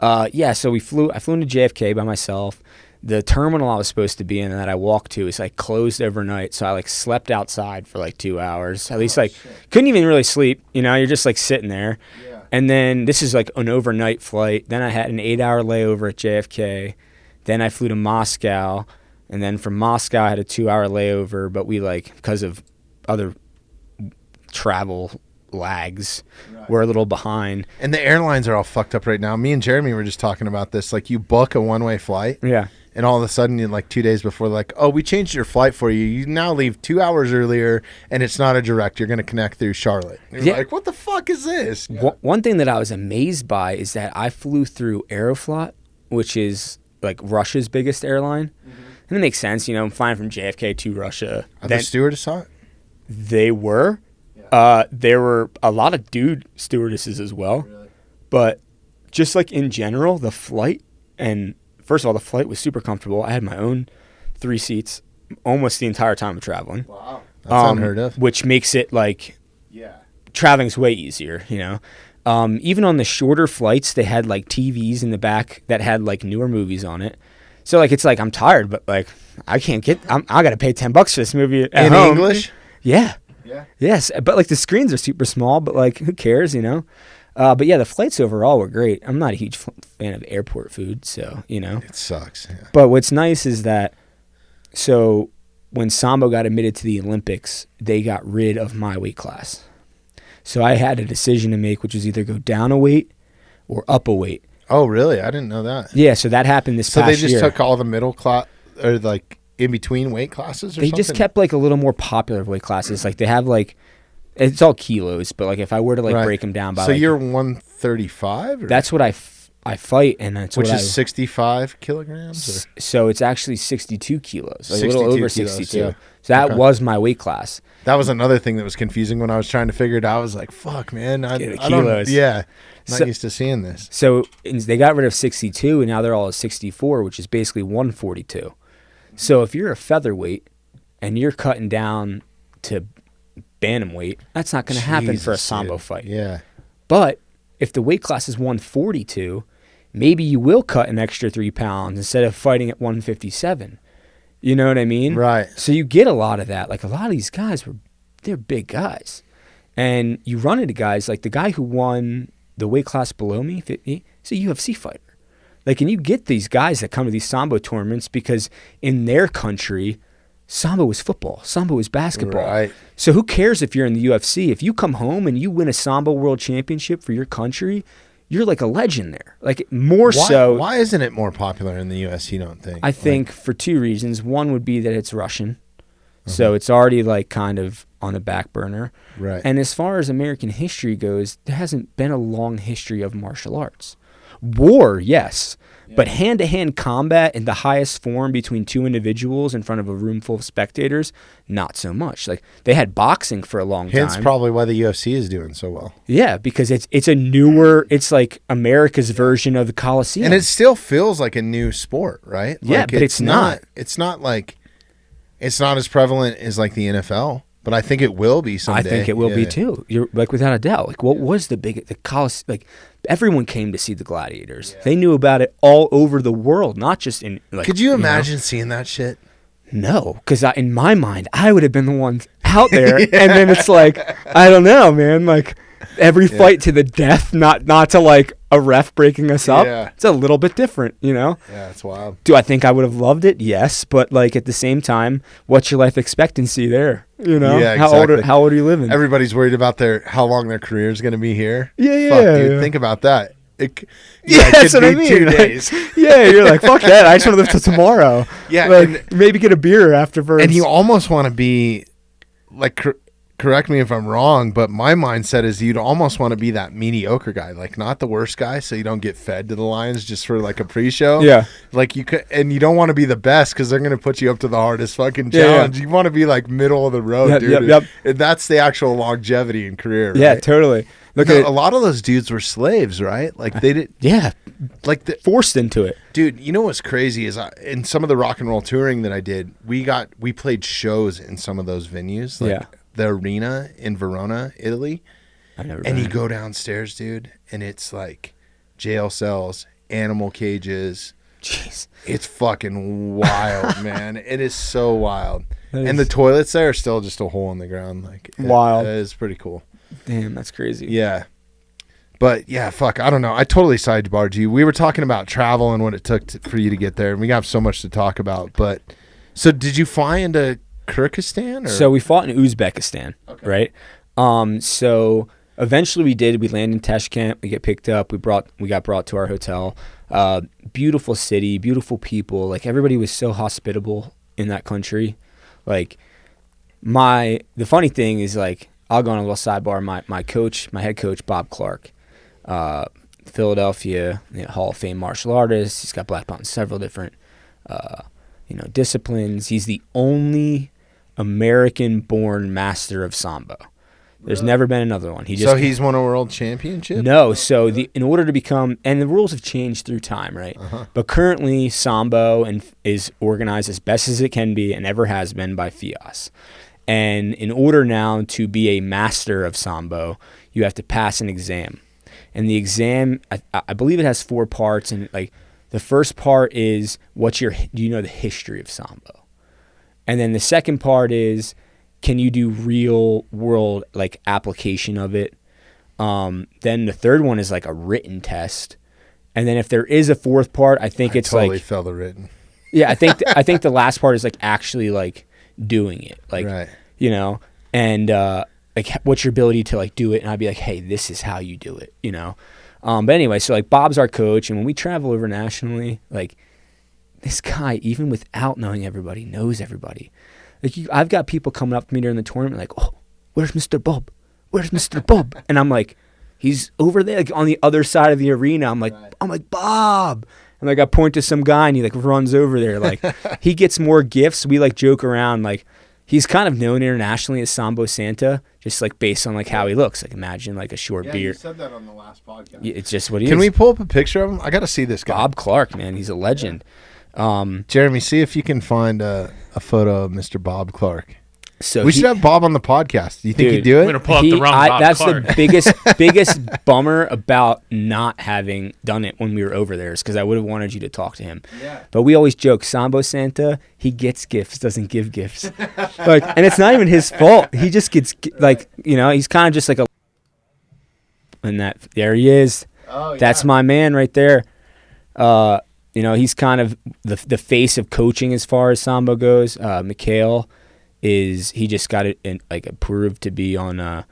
So I flew into JFK by myself. The terminal I was supposed to be in and that I walked to is like closed overnight, so I like slept outside for like 2 hours. At least couldn't even really sleep. You're just like sitting there. Yeah. And then this is like an overnight flight. Then I had an 8-hour layover at JFK. Then I flew to Moscow, and then from Moscow I had a 2-hour layover. But we because of other travel lags. Right. We're a little behind. And the airlines are all fucked up right now. Me and Jeremy were just talking about this. Like, you book a one-way flight. Yeah. And all of a sudden, like 2 days before, like, oh, we changed your flight for you. You now leave 2 hours earlier, and it's not a direct. You're going to connect through Charlotte. And you're like, what the fuck is this? Yeah. One thing that I was amazed by is that I flew through Aeroflot, which is like Russia's biggest airline. Mm-hmm. And it makes sense. You know, I'm flying from JFK to Russia. Are the stewardess on it? They were. Yeah. There were a lot of dude stewardesses as well. Really? But just like in general, the flight and... First of all, the flight was super comfortable. I had my own 3 seats almost the entire time of traveling. Wow. That's unheard of. Which makes it like traveling's way easier, you know. Even on the shorter flights, they had like TVs in the back that had like newer movies on it. So like it's like I'm tired, but like I can't get I got to pay $10 for this movie at home. English? Yeah. Yeah. Yes, but like the screens are super small, but like who cares, you know? But yeah, the flights overall were great. I'm not a huge fan of airport food, so, you know. It sucks. Yeah. But what's nice is that, so when Sambo got admitted to the Olympics, they got rid of my weight class. So I had a decision to make, which was either go down a weight or up a weight. Oh, really? I didn't know that. Yeah, so that happened this past year. So they just took all the middle class, or like in between weight classes or something? They just kept like a little more popular weight classes. Like they have like, it's all kilos, but like if I were to like break them down by, so like, you're 135. That's what I fight, and that's which what is 65 kilograms. Or? So it's actually 62 kilos, like 62 a little over kilos, 62. Yeah. So that was my weight class. That was another thing that was confusing when I was trying to figure it out. I was like, "Fuck, man, I don't." Yeah, not used to seeing this. So they got rid of 62, and now they're all at 64, which is basically 142. So if you're a featherweight and you're cutting down to bantamweight, that's not going to happen for a Sambo fight. Yeah. But if the weight class is 142, maybe you will cut an extra 3 pounds instead of fighting at 157. You know what I mean? Right. So you get a lot of that. Like a lot of these guys they're big guys. And you run into guys like the guy who won the weight class below me, he's a UFC fighter. Like, and you get these guys that come to these Sambo tournaments because in their country, Sambo is football. Sambo is basketball. Right. So who cares if you're in the UFC? If you come home and you win a Sambo World Championship for your country, you're like a legend there. Like so. Why isn't it more popular in the U.S., you don't think? I think for 2 reasons. One would be that it's Russian. So it's already like kind of on the back burner. Right. And as far as American history goes, there hasn't been a long history of martial arts. War, yes. But hand-to-hand combat in the highest form between 2 individuals in front of a room full of spectators, not so much. Like they had boxing for a long time. Hence probably why the UFC is doing so well. Yeah, because it's a newer, it's like America's version of the Coliseum. And it still feels like a new sport, right? Yeah, like but it's not. It's not like, it's not as prevalent as like the NFL. But I think it will be someday. I think it will be too. You're like without a doubt. Like what was the Coliseum? Like everyone came to see the Gladiators. Yeah. They knew about it all over the world, not just in. Like, could you imagine seeing that shit? No, because in my mind, I would have been the one out there, and then it's like I don't know, man. Like every fight to the death, not to like a ref breaking us up. Yeah. It's a little bit different, you know? Yeah, it's wild. Do I think I would have loved it? Yes, but like at the same time, what's your life expectancy there? You know? Yeah, exactly. How old are you living? Everybody's worried about how long their career is going to be here. Yeah, Fuck, dude, think about that. That's what I mean. 2 days. Yeah, you're like, fuck that. I just want to live till tomorrow. Yeah, like maybe get a beer afterwards. And you almost want to be like. Correct me if I'm wrong, but my mindset is you'd almost want to be that mediocre guy, like not the worst guy, so you don't get fed to the lions just for like a pre-show. Yeah, like you could, and you don't want to be the best because they're gonna put you up to the hardest fucking challenge. You want to be like middle of the road, dude. And that's the actual longevity in career. Right? Yeah, totally. Look, a lot of those dudes were slaves, right? Like they did. Yeah, like forced into it, dude. You know what's crazy is in some of the rock and roll touring that I did, we played shows in some of those venues. Like, the arena in Verona, Italy. And you go downstairs, dude, and it's like jail cells, animal cages. Jeez. It's fucking wild, man. It is so wild. And the toilets there are still just a hole in the ground. Like wild. It is pretty cool. Damn, that's crazy. Yeah. But yeah, fuck, I don't know. I totally sidebarred you. We were talking about travel and what it took for you to get there, and we have so much to talk about. But so did you fly into Kyrgyzstan? Or? So we fought in Uzbekistan, right? So Eventually we did. We landed in Tashkent. We get picked up. We got brought to our hotel. Beautiful city, beautiful people. Like, everybody was so hospitable in that country. Like, the funny thing is, like, I'll go on a little sidebar. My head coach, Bob Clark, Philadelphia, Hall of Fame martial artist. He's got black belt in several different, disciplines. He's the only American-born master of Sambo. There's never been another one. He's won a world championship? No. So in order to become, and the rules have changed through time, right? Uh-huh. But currently, Sambo is organized as best as it can be and ever has been by FIAS. And in order now to be a master of Sambo, you have to pass an exam. And the exam, I believe it has 4 parts. And like, the first part is do you know the history of Sambo? And then the second part is, can you do real world like application of it? Then the third one is like a written test. And then if there is a fourth part, I think it's totally like fell the written. Yeah, I think the last part is like actually like doing it. Like, right. And like what's your ability to like do it? And I'd be like, hey, this is how you do it, But anyway, so like Bob's our coach, and when we travel over nationally, like this guy, even without knowing everybody, knows everybody. Like, I've got people coming up to me during the tournament like, oh, where's Mr. Bob? Where's Mr. Bob? And I'm like, he's over there, like on the other side of the arena. I'm like, Bob. And like I point to some guy and he like runs over there. Like, he gets more gifts. We like joke around. Like, he's kind of known internationally as Sambo Santa, just like based on like how he looks. Like, imagine like a short beard. You said that on the last podcast. Yeah, it's just what he is. Can we pull up a picture of him? I got to see this guy. Bob Clark, man. He's a legend. Jeremy, see if you can find a photo of Mr. Bob Clark. So we should have Bob on the podcast. Do you think he'd do it? I'm gonna pull up the wrong Bob That's Clark. The biggest bummer about not having done it when we were over there is because I would have wanted you to talk to him. Yeah. But we always joke, Sambo Santa, he gets gifts, doesn't give gifts. Like, and it's not even his fault. He just gets like, he's kind of just like and there he is. Oh, yeah. That's my man right there. He's kind of the face of coaching as far as Sambo goes. Mikhail he just got it approved to be on a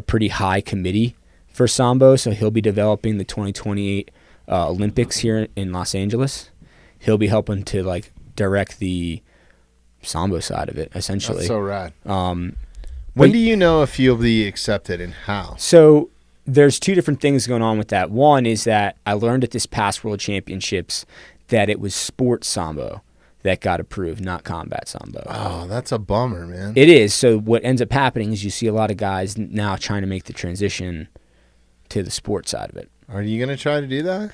pretty high committee for Sambo, so he'll be developing the 2028 Olympics here in Los Angeles. He'll be helping to like direct the Sambo side of it, essentially. That's so rad. When do you know if you'll be accepted and how? So there's 2 different things going on with that. One is that I learned at this past World Championships that it was sports Sambo that got approved, not combat Sambo. Oh, that's a bummer, man. It is. So what ends up happening is you see a lot of guys now trying to make the transition to the sports side of it. Are you going to try to do that?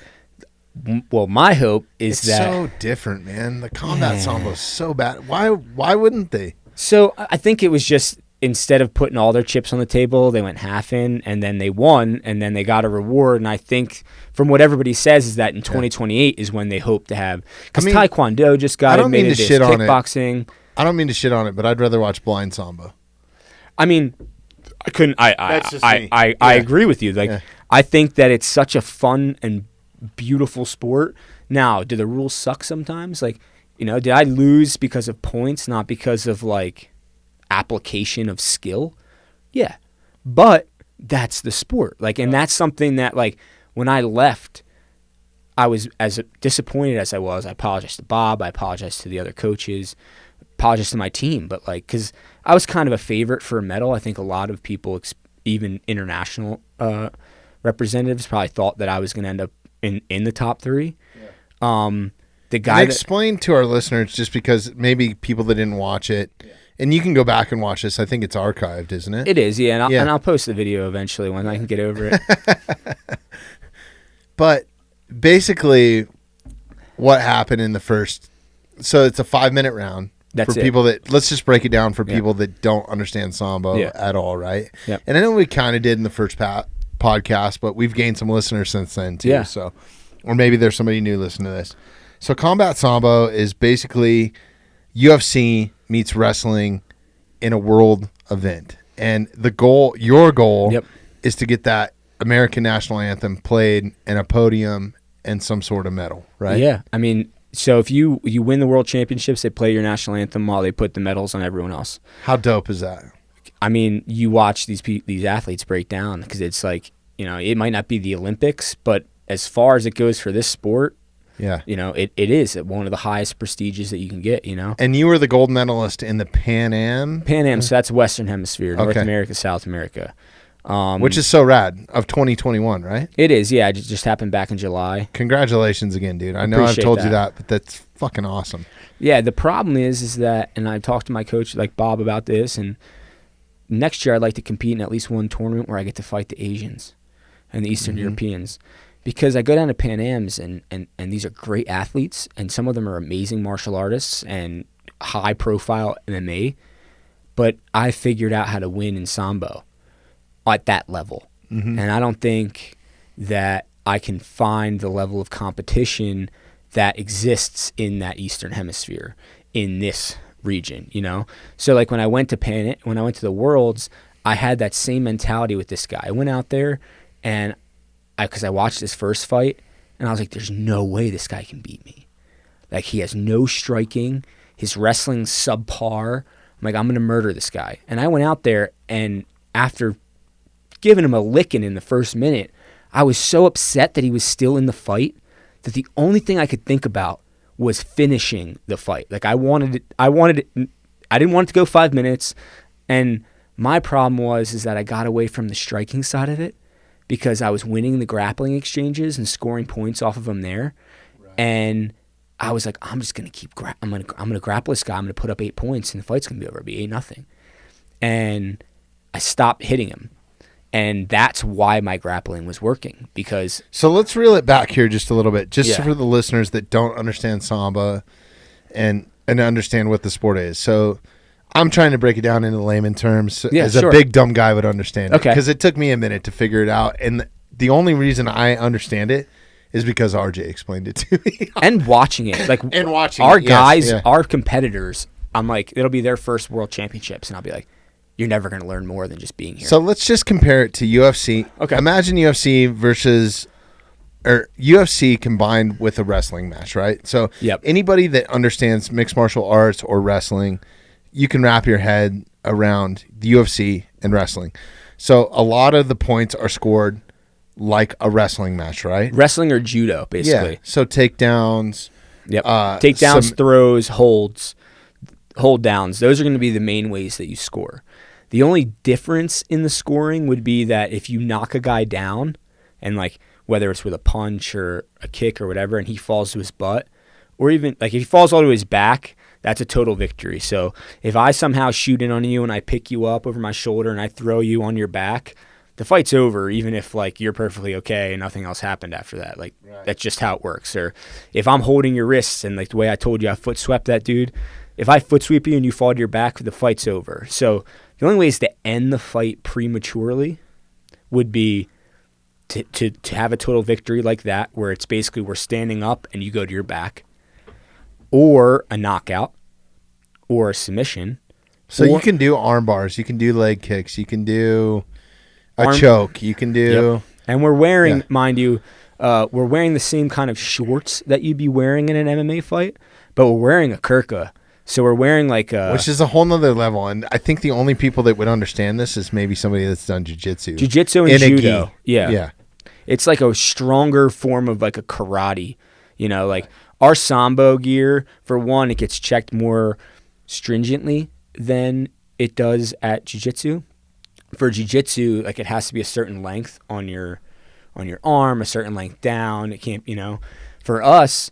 Well, my hope is it's that... so different, man. The combat Sambo is so bad. Why wouldn't they? So I think it was just... Instead of putting all their chips on the table, they went half in, and then they won, and then they got a reward. And I think, from what everybody says, is that in 2028 is when they hope to have. Because Taekwondo just got admitted as kickboxing. I don't mean to shit on it, but I'd rather watch blind Sambo. I mean, I couldn't. I agree with you. Like, I think that it's such a fun and beautiful sport. Now, do the rules suck sometimes? Like, did I lose because of points, not because of like application of skill? Yeah, but that's the sport. Like, and that's something that, like, when I left, I was as disappointed as I was. I apologized to Bob. I apologized to the other coaches. Apologized to my team. But like, because I was kind of a favorite for a medal. I think a lot of people, even international representatives, probably thought that I was going to end up in the top 3. Yeah. The guy explain to our listeners, just because maybe people that didn't watch it. Yeah. And you can go back and watch this. I think it's archived, isn't it? It is, yeah. And I'll post the video eventually when I can get over it. But basically, what happened in the first... So it's a 5-minute round. That's for people that... Let's just break it down for people that don't understand Sambo at all, right? Yep. And I know we kind of did in the first podcast, but we've gained some listeners since then, too. Yeah. So, or maybe there's somebody new listening to this. So combat Sambo is basically UFC meets wrestling in a world event. And your goal is to get that American national anthem played in a podium and some sort of medal, right? Yeah. I mean, so if you win the world championships, they play your national anthem while they put the medals on everyone else. How dope is that? I mean, you watch these athletes break down because it's like, it might not be the Olympics, but as far as it goes for this sport, Yeah. it is one of the highest prestiges that you can get, And you were the gold medalist in the Pan Am? Pan Am, so that's Western Hemisphere, North Okay. America, South America. Which is so rad, of 2021, right? It is, yeah. It just happened back in July. Congratulations again, dude. I know I've Appreciate told you that. that, but that's fucking awesome. Yeah, the problem is that, and I talked to my coach, like Bob, about this, and next year I'd like to compete in at least one tournament where I get to fight the Asians and the Eastern Europeans. Because I go down to Pan Ams, and these are great athletes, and some of them are amazing martial artists and high-profile MMA, but I figured out how to win in Sambo at that level. And I don't think that I can find the level of competition that exists in that Eastern Hemisphere, in this region, So like when I went to the Worlds, I had that same mentality with this guy. I went out there, and because I watched his first fight, and I was like, there's no way this guy can beat me. Like, he has no striking. His wrestling's subpar. I'm like, I'm going to murder this guy. And I went out there, and after giving him a licking in the first minute, I was so upset that he was still in the fight that the only thing I could think about was finishing the fight. Like, I didn't want it to go 5 minutes, and my problem is that I got away from the striking side of it, because I was winning the grappling exchanges and scoring points off of them there. Right. And I was like, I'm just going to keep I'm going to grapple this guy. I'm going to put up 8 points, and the fight's going to be over. It'll be 8-0. And I stopped hitting him. And that's why my grappling was working, because... So let's reel it back here just a little bit, just Yeah. for the listeners that don't understand Samba and understand what the sport is. So I'm trying to break it down into layman terms as sure. a big dumb guy would understand it. Okay. Because it took me a minute to figure it out. And the only reason I understand it is because RJ explained it to me. And watching it. Like, And watching our it, yes, guys, yeah. our competitors, I'm like, it'll be their first world championships, and I'll be like, you're never going to learn more than just being here. So let's just compare it to UFC. Okay. Imagine UFC versus... or UFC combined with a wrestling match, right? So Yep. anybody that understands mixed martial arts or wrestling, you can wrap your head around the UFC and wrestling. So a lot of the points are scored like a wrestling match, right? Wrestling or judo, basically. Yeah. So takedowns. Yep. Uh, Takedowns, some- throws, holds, hold downs. Those are going to be the main ways that you score. The only difference in the scoring would be that if you knock a guy down, and like whether it's with a punch or a kick or whatever, and he falls to his butt, or even like if he falls all to his back, that's a total victory. So if I somehow shoot in on you and I pick you up over my shoulder and I throw you on your back, the fight's over, even if like you're perfectly okay and nothing else happened after that. Like That's just how it works. Or if I'm holding your wrists and like the way I told you I foot swept that dude, if I foot sweep you and you fall to your back, the fight's over. So the only ways to end the fight prematurely would be to have a total victory like that, where it's basically we're standing up and you go to your back, or a knockout, or a submission. So you can do arm bars, you can do leg kicks, you can do a choke, you can do... Yep. And we're wearing, mind you, we're wearing the same kind of shorts that you'd be wearing in an MMA fight, but we're wearing a kurka. So we're wearing like a... Which is a whole nother level. And I think the only people that would understand this is maybe somebody that's done jiu-jitsu. Jiu-jitsu and in a judo. gi. Yeah. Yeah. It's like a stronger form of like a karate. Like our Sambo gear, for one, it gets checked more stringently than it does at jiu-jitsu. For jiu-jitsu, like it has to be a certain length on your arm, a certain length down. It can't, For us,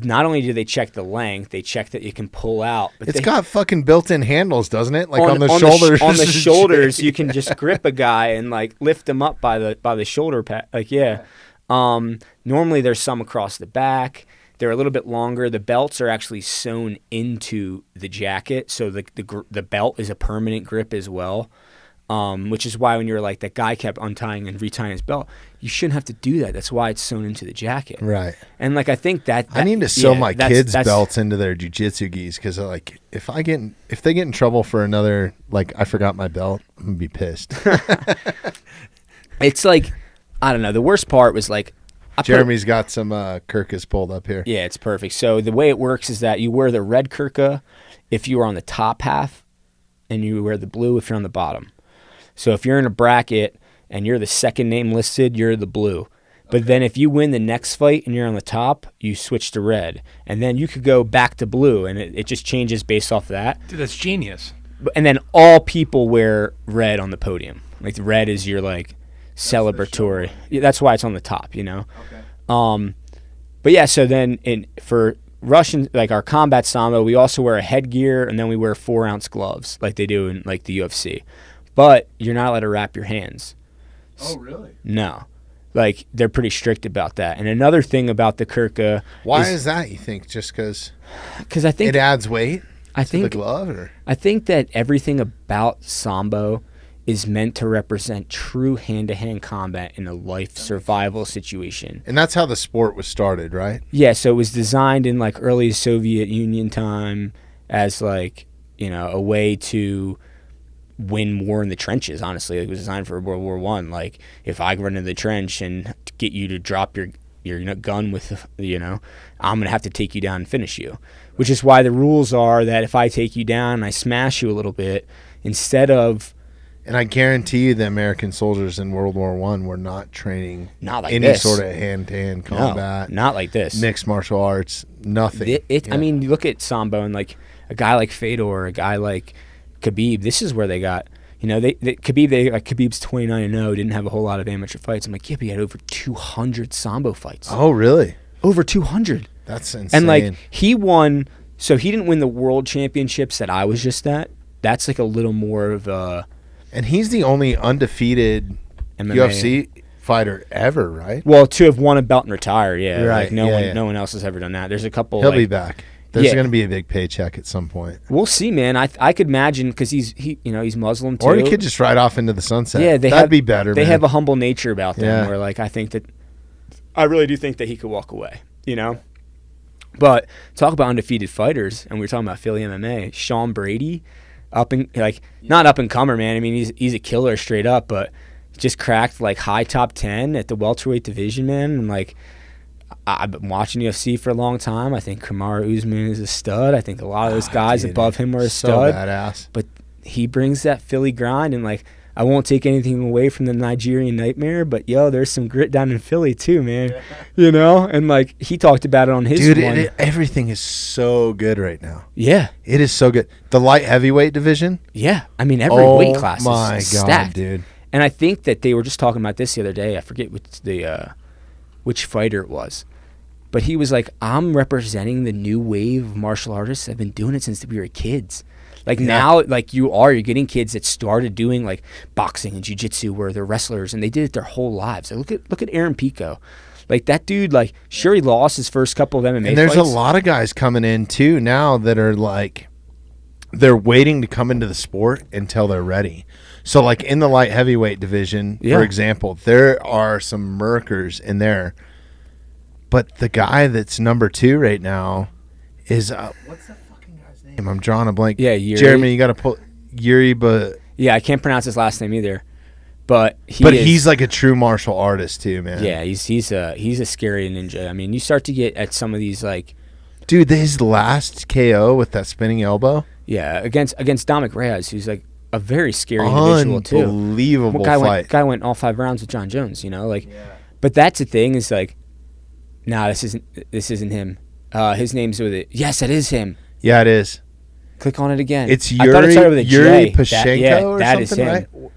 not only do they check the length, they check that you can pull out. But It's got fucking built-in handles, doesn't it? Like on the shoulders. On the shoulders, you can just grip a guy and like lift him up by the shoulder pad. Like, yeah. Normally there's some across the back. They're a little bit longer. The belts are actually sewn into the jacket, so the belt is a permanent grip as well. Which is why when you're like, that guy kept untying and retying his belt, you shouldn't have to do that. That's why it's sewn into the jacket. Right. And like, I think that I need to sew my kids' belts into their jiu-jitsu gis, because like if they get in trouble for another, like I forgot my belt, I'm gonna be pissed. It's like, I don't know. The worst part was like, Jeremy's got some Kirkas pulled up here. Yeah, it's perfect. So the way it works is that you wear the red Kirka if you are on the top half, and you wear the blue if you're on the bottom. So if you're in a bracket and you're the second name listed, you're the blue. But then if you win the next fight and you're on the top, you switch to red. And then you could go back to blue, and it just changes based off of that. Dude, that's genius. And then all people wear red on the podium. Like, red is your, like, celebratory. Yeah, that's why it's on the top, you know? Okay. But, yeah, so then for Russian, like, our combat sambo, we also wear a headgear, and then we wear 4-ounce gloves like they do in, like, the UFC. But you're not allowed to wrap your hands. Oh, really? No. Like, they're pretty strict about that. And another thing about the Kirka. Why is that, you think? Just because I think it adds weight to the glove? Or? I think that everything about Sambo is meant to represent true hand-to-hand combat in a life survival situation. And that's how the sport was started, right? Yeah, so it was designed in, like, early Soviet Union time as, like, you know, a way to win war in the trenches. Honestly, it was designed for World War I. Like, if I run into the trench and get you to drop your gun with, you know, I'm gonna have to take you down and finish you. Which is why the rules are that if I take you down and I smash you a little bit, instead of, and I guarantee you the American soldiers in World War I were not training not like any this. sort of hand-to-hand combat. No, not like this. Mixed martial arts, nothing. I mean, you look at Sambo and, like, a guy like Fedor, a guy like Khabib, this is where they got, you know, Khabib's 29-0, didn't have a whole lot of amateur fights. I'm like, yeah, but he had over 200 Sambo fights. Oh, really? Over 200. That's insane. And, like, he won, so he didn't win the world championships that I was just at. That's, like, a little more of a... And he's the only undefeated MMA. UFC fighter ever, right? Well, to have won a belt and retire, yeah. Right, Like, no one else has ever done that. There's a couple... He'll like, be back. There's Yeah. going to be a big paycheck at some point. We'll see, man. I could imagine, because he's Muslim too. Or he could just ride off into the sunset. Yeah, that'd be better. They man. have a humble nature about them, Yeah. where, like, I really do think that he could walk away, you know. But talk about undefeated fighters, and we were talking about Philly MMA. Sean Brady, not up and comer, man. I mean, he's a killer straight up, but just cracked, like, high top 10 at the welterweight division, man. And, like, I've been watching UFC for a long time. I think Kamaru Usman is a stud. I think a lot of those guys above him are a stud. So badass. But he brings that Philly grind, and, like, I won't take anything away from the Nigerian Nightmare, but, yo, there's some grit down in Philly too, man. Yeah. You know? And, like, he talked about it on his one. Everything is so good right now. Yeah. It is so good. The light heavyweight division? Yeah. I mean, every weight class is stacked. Dude. And I think that they were just talking about this the other day. I forget which fighter it was. But he was like, I'm representing the new wave of martial artists that have been doing it since we were kids. Like, now, like, you're getting kids that started doing, like, boxing and jiu-jitsu where they're wrestlers, and they did it their whole lives. Like, look at Aaron Pico. Like, that dude, like, sure, he lost his first couple of MMA fights. And there's a lot of guys coming in, too, now that are, like, they're waiting to come into the sport until they're ready. So, like, in the light heavyweight division, for example, there are some murkers in there. But the guy that's number 2 right now is what's the fucking guy's name? I'm drawing a blank. Yeah, Yuri. Jeremy, you got to pull Yuri, but yeah, I can't pronounce his last name either. But he's like a true martial artist too, man. Yeah, he's a scary ninja. I mean, you start to get at some of these, like, dude, his last KO with that spinning elbow. Yeah, against Dominic Reyes, who's, like, a very scary individual too. Unbelievable fight. Guy went all 5 rounds with John Jones. You know, like, but that's the thing is, like, nah, this isn't him. His name's with it. Yes, it is him. Yeah, it is. Click on it again. It's I thought it started with a Yuri J. Pashenko or that something, is him. right?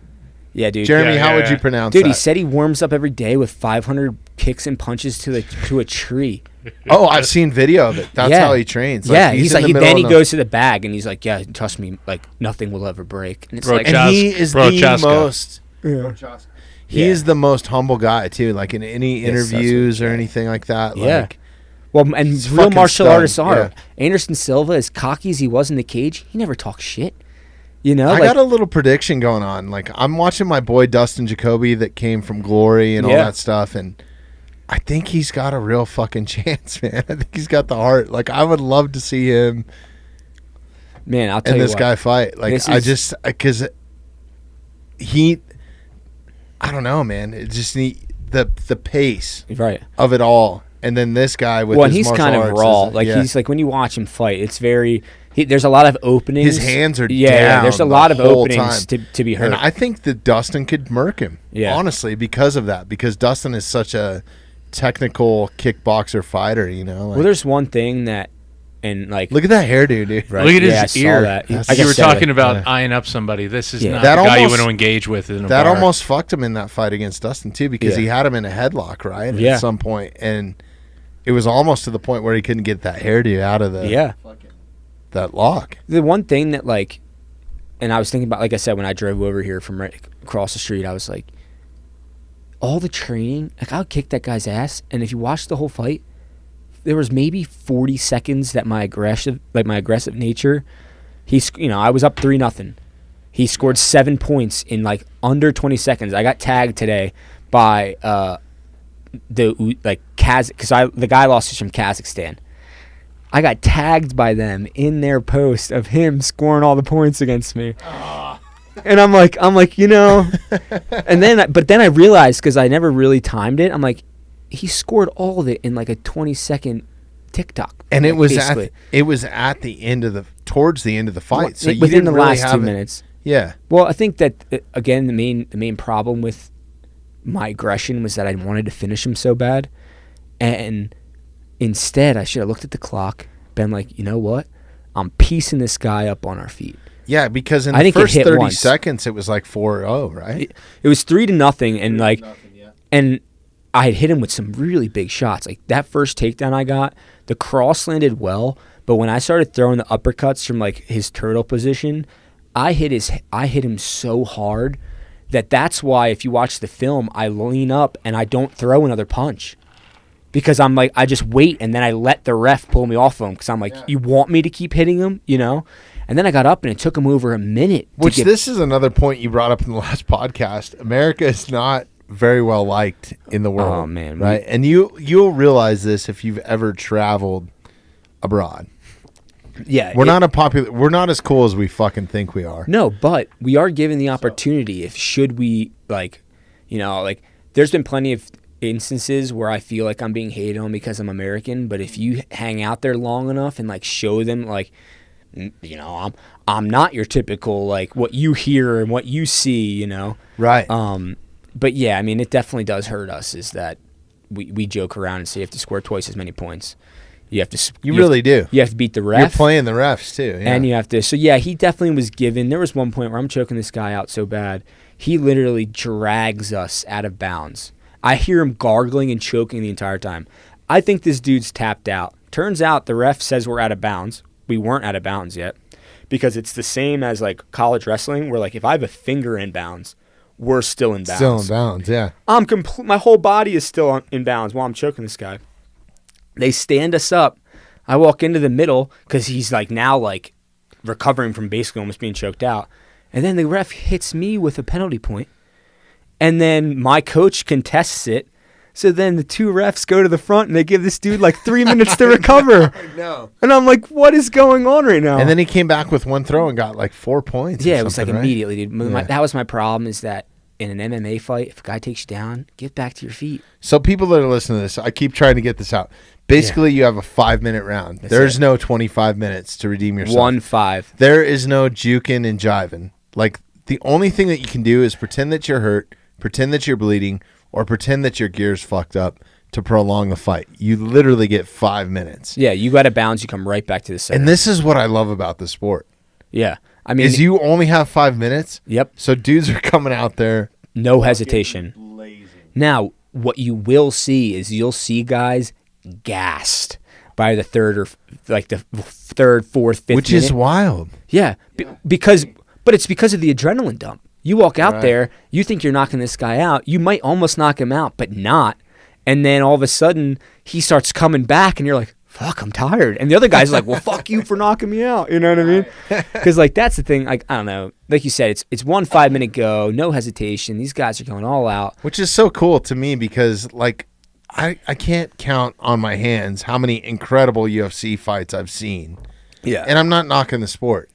Yeah, dude. Jeremy, how would you pronounce that? Dude, he said he warms up every day with 500 kicks and punches to a tree. Oh, I've seen video of it. That's how he trains. Like, he's like, then he goes to the bag and he's like, yeah, trust me, like, nothing will ever break. And it's like, and he is the most. He is the most humble guy too. Like, in any interviews or anything like that. Yeah. Like, well, and real martial stud. artists are. Yeah. Anderson Silva, as cocky as he was in the cage, he never talks shit. You know, I got a little prediction going on. Like, I'm watching my boy Dustin Jacoby that came from Glory and all that stuff, and I think he's got a real fucking chance, man. I think he's got the heart. Like, I would love to see him, man. I'll tell you this guy fight. Like, because I don't know, man. It just the pace of it all. And then this guy with his he's martial kind of arts raw. Like, he's like, when you watch him fight, it's very, There's a lot of openings. His hands are down. There's a lot of openings time. to be hurt. And I think that Dustin could murk him. Yeah. Honestly, because of that. Because Dustin is such a technical kickboxer fighter. You know. Well, there's one thing that, and like, look at that hairdo, dude. Right. Look at I his saw ear. that. You were talking about eyeing up somebody. This is not That the guy you almost- want to engage with in a That bar. almost fucked him in that fight against Dustin too, because Yeah. he had him in a headlock, right? Yeah. At some point, and it was almost to the point where he couldn't get that hairdo out of that lock. The one thing that, like, and I was thinking about, like I said, when I drove over here from right across the street, I was like, all the training, like, I'll kick that guy's ass, and if you watch the whole fight, there was maybe 40 seconds that my aggressive nature, I was up 3-0. He scored 7 points in like under 20 seconds. I got tagged today by the guy lost is from Kazakhstan. I got tagged by them in their post of him scoring all the points against me. And I'm like, and then I realized, because I never really timed it, I'm like, he scored all of it in like a 20-second TikTok. And like, it was at the end of towards the end of the fight. So within the last 2 minutes. Yeah. Well, I think that again, the main problem with my aggression was that I wanted to finish him so bad, and instead I should have looked at the clock, been like, you know what, I'm piecing this guy up on our feet. Yeah, because in the first 30 seconds it was like 4-0, right? It was 3-0, and like, and I had hit him with some really big shots. Like that first takedown I got, the cross landed well, but when I started throwing the uppercuts from like his turtle position, I hit him so hard that's why if you watch the film, I lean up and I don't throw another punch. Because I'm like, I just wait, and then I let the ref pull me off of him, because I'm like, you want me to keep hitting him, And then I got up, and it took him over a minute. This is another point you brought up in the last podcast. America is not very well liked in the world. Oh, man. Right? And you'll realize this if you've ever traveled abroad. Yeah. We're not as cool as we fucking think we are. No, but we are given the opportunity there's been plenty of instances where I feel like I'm being hated on because I'm American, but if you hang out there long enough and like show them like, I'm not your typical like what you hear and what you see, Right. But yeah, I mean, it definitely does hurt us is that we joke around and say you have to score twice as many points. You have to. You really do. You have to beat the ref. You're playing the refs too, yeah. And you have to. So yeah, he definitely was given. There was one point where I'm choking this guy out so bad, he literally drags us out of bounds. I hear him gargling and choking the entire time. I think this dude's tapped out. Turns out the ref says we're out of bounds. We weren't out of bounds yet, because it's the same as like college wrestling, where like if I have a finger in bounds, we're still in bounds. Still in bounds, yeah. My whole body is still in bounds while I'm choking this guy. They stand us up. I walk into the middle because he's like now like recovering from basically almost being choked out. And then the ref hits me with a penalty point. And then my coach contests it. So then the two refs go to the front and they give this dude like 3 minutes to recover. No. And I'm like, what is going on right now? And then he came back with one throw and got like 4 points. Yeah, it was like right? immediately, dude. Yeah. That was my problem, is that in an MMA fight, if a guy takes you down, get back to your feet. So people that are listening to this, I keep trying to get this out. Basically, you have a 5-minute round. There's no 25 minutes to redeem yourself. 1-5. There is no juking and jiving. Like, the only thing that you can do is pretend that you're hurt, pretend that you're bleeding, or pretend that your gear's fucked up to prolong the fight. You literally get 5 minutes. Yeah, you got to bounce, you come right back to the center. And this is what I love about the sport. Yeah. I mean, is you only have 5 minutes. Yep. So dudes are coming out there. No hesitation. Now, what you will see is you'll see guys gassed by the third or like the third, fourth, fifth Which minute. is wild. Yeah. But it's because of the adrenaline dump. You walk out there, you think you're knocking this guy out. You might almost knock him out, but not. And then all of a sudden, he starts coming back, and you're like, fuck, I'm tired. And the other guy's like, well, fuck you for knocking me out. You know what I mean? Because, like, that's the thing. Like, I don't know. Like you said, it's 1 5-minute go, no hesitation. These guys are going all out. Which is so cool to me because, like, I can't count on my hands how many incredible UFC fights I've seen. Yeah. And I'm not knocking the sport.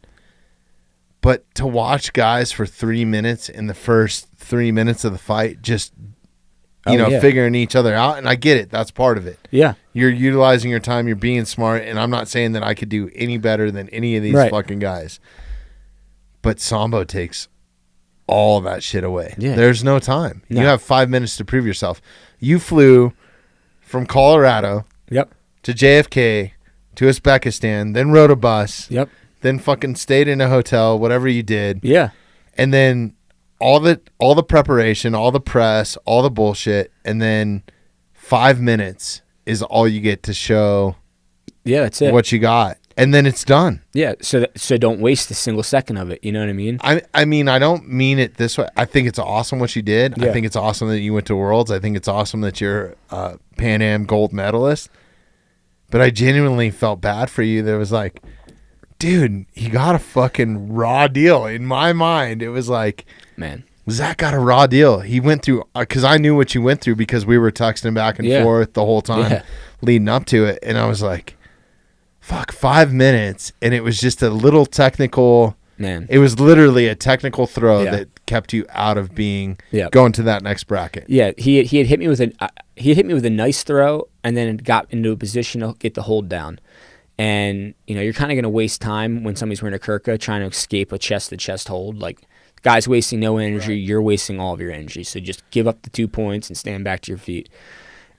But to watch guys for 3 minutes in the first 3 minutes of the fight just figuring each other out. And I get it. That's part of it. Yeah. You're utilizing your time. You're being smart. And I'm not saying that I could do any better than any of these fucking guys. But Sambo takes all that shit away. Yeah. There's no time. No. You have 5 minutes to prove yourself. You flew from Colorado to JFK to Uzbekistan, then rode a bus, then fucking stayed in a hotel, whatever you did. Yeah. And then all the preparation, all the press, all the bullshit, and then 5 minutes is all you get to show that's it. What you got. And then it's done. Yeah, so don't waste a single second of it. You know what I mean? I mean, I don't mean it this way. I think it's awesome what you did. Yeah. I think it's awesome that you went to Worlds. I think it's awesome that you're a Pan Am gold medalist. But I genuinely felt bad for you. There was like, dude, he got a fucking raw deal. In my mind, it was like, man, Zach got a raw deal. He went through, because I knew what you went through because we were texting back and forth the whole time leading up to it. And I was like, fuck, 5 minutes, and it was just a little technical. Man, it was literally a technical throw that kept you out of being going to that next bracket. Yeah, he had hit me with a nice throw, and then got into a position to get the hold down. And you're kind of going to waste time when somebody's wearing a Kirka trying to escape a chest-to-chest hold. Like, guy's wasting no energy, you're wasting all of your energy. So just give up the 2 points and stand back to your feet.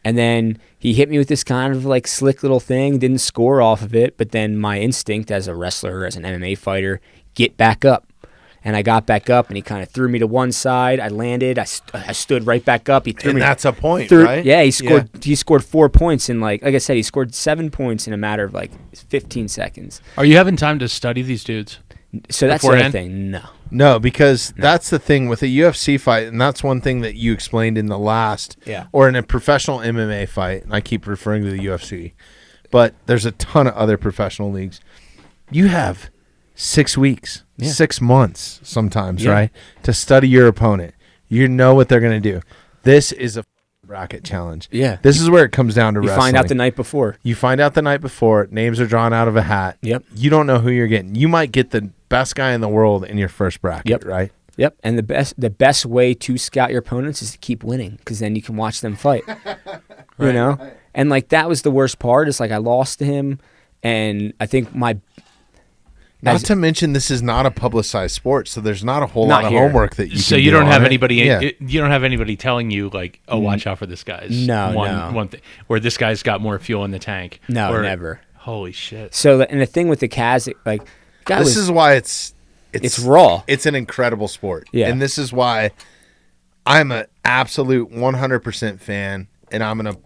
And then he hit me with this kind of like slick little thing, didn't score off of it, but then my instinct as a wrestler, as an MMA fighter, get back up. And I got back up, and he kind of threw me to one side. I landed. I stood right back up. He threw me. And that's a point, right? Yeah, he scored. Yeah. He scored 4 points in like I said, he scored 7 points in a matter of like 15 seconds. Are you having time to study these dudes? So that's the other thing. No, because that's the thing with a UFC fight, and that's one thing that you explained in the last, or in a professional MMA fight, and I keep referring to the UFC, but there's a ton of other professional leagues. You have 6 weeks, 6 months sometimes, right, to study your opponent. You know what they're going to do. This is a bracket challenge. Yeah. This is where it comes down to wrestling. You find out the night before. Names are drawn out of a hat. Yep. You don't know who you're getting. You might get the best guy in the world in your first bracket, right? Yep. And the best way to scout your opponents is to keep winning, because then you can watch them fight. Right. And like that was the worst part. Is like I lost to him, and I think Not to mention, this is not a publicized sport, so there's not a whole lot of homework that you. So can you do don't on have it. anybody. Yeah. You don't have anybody telling you like, "Oh, watch out for this guy's." One thing where this guy's got more fuel in the tank. No, never. Holy shit! So and the thing with the Kaz, like, this is why it's raw. It's an incredible sport. Yeah, and this is why I'm an absolute 100% fan, and I'm gonna.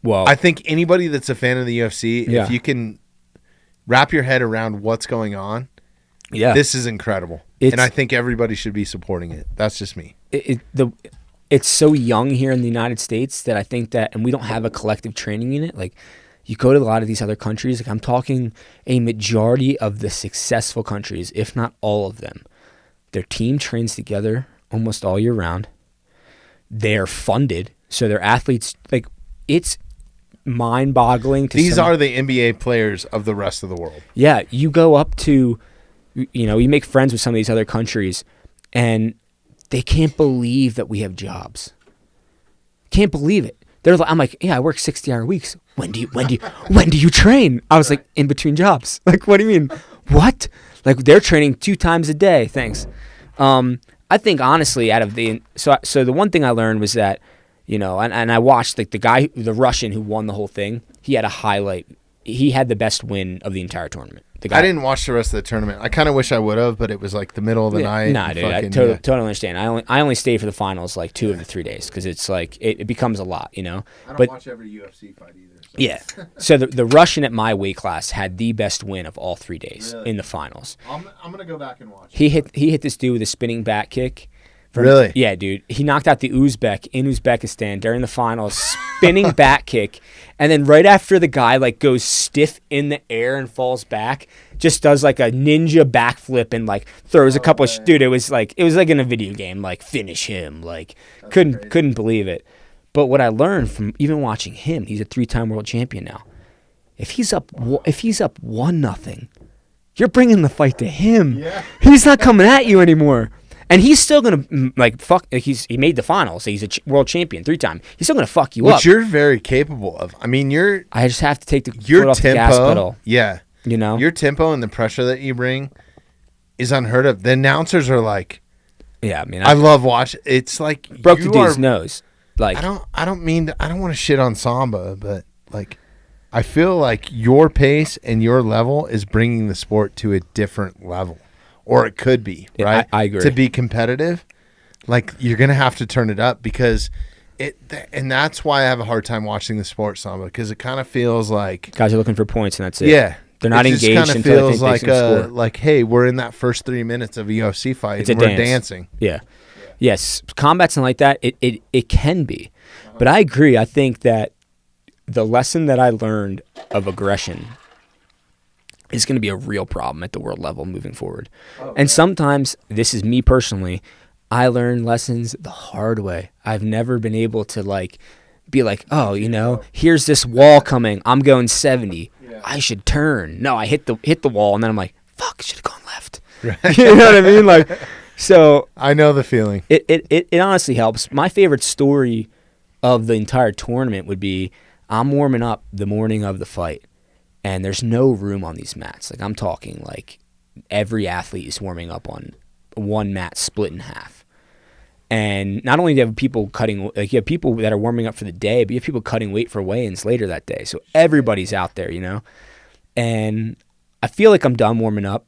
Well, I think anybody that's a fan of the UFC, if you can wrap your head around what's going on, this is incredible. And I think everybody should be supporting it. That's just me. It's so young here in the United States that I think that, and we don't have a collective training unit. Like, you go to a lot of these other countries, like I'm talking a majority of the successful countries, if not all of them, their team trains together almost all year round. They're funded, so their athletes, like, it's mind-boggling to these are the NBA players of the rest of the world. Yeah, you go up to, you make friends with some of these other countries, and they can't believe that we have jobs. Can't believe it. I'm like, I work 60-hour weeks. When do you train? I was like, in between jobs. Like, what do you mean? What? Like, they're training 2 times a day. Thanks. I think honestly, out of so the one thing I learned was that, and I watched like the Russian who won the whole thing. He had a highlight. He had the best win of the entire tournament. I didn't watch the rest of the tournament. I kind of wish I would have, but it was like the middle of the night. Nah, dude, I totally understand. I only stayed for the finals like 2 of the 3 days because it's like it becomes a lot, I don't watch every UFC fight either. So. Yeah. So the Russian at my weight class had the best win of all 3 days in the finals. I'm gonna go back and watch. He hit this dude with a spinning back kick. Really? Yeah, dude. He knocked out the Uzbek in Uzbekistan during the finals, spinning back kick, and then right after the guy like goes stiff in the air and falls back, just does like a ninja backflip and like throws a couple of dude. It was like in a video game, like finish him. Like couldn't believe it. But what I learned from even watching him, he's a 3-time world champion now. If he's up 1-0, you're bringing the fight to him. Yeah. He's not coming at you anymore. And he's still gonna like fuck. Like he made the finals. So he's a world champion 3 times. He's still gonna fuck you up. Which you're very capable of. I mean, I just have to take the your foot off tempo. the gas pedal. Yeah, You know. your tempo and the pressure that you bring is unheard of. The announcers are like, Yeah, I mean, I love watching. It's like broke the you dude's are- nose. Like I don't want to shit on Samba, but like I feel like your pace and your level is bringing the sport to a different level, or it could be, Yeah, right? I agree. To be competitive, like you're gonna have to turn it up because and that's why I have a hard time watching the sport, Samba, because it kind of feels like guys are looking for points and that's it. yeah. They're not it just engaged kinda until feels they think they can score. like, hey, we're in that first 3 minutes of a UFC fight It's a and we're dance. dancing. Yeah. Yes, combat's and like that, it can be. But I agree. I think that the lesson that I learned of aggression is going to be a real problem at the world level moving forward. And sometimes, this is me personally, I learn lessons the hard way. I've never been able to like be like, oh, you know, here's this wall coming. I'm going 70. I should turn. No, I hit the wall, and then I'm like, fuck, should have gone left. You know what I mean? Like, so I know the feeling. it honestly helps. My favorite story of the entire tournament would be I'm warming up the morning of the fight, and there's no room on these mats. Like I'm talking like every athlete is warming up on one mat split in half. And not only do you have people cutting, like you have people that are warming up for the day, but you have people cutting weight for weigh-ins later that day. So everybody's out there, you know? And I feel like I'm done warming up,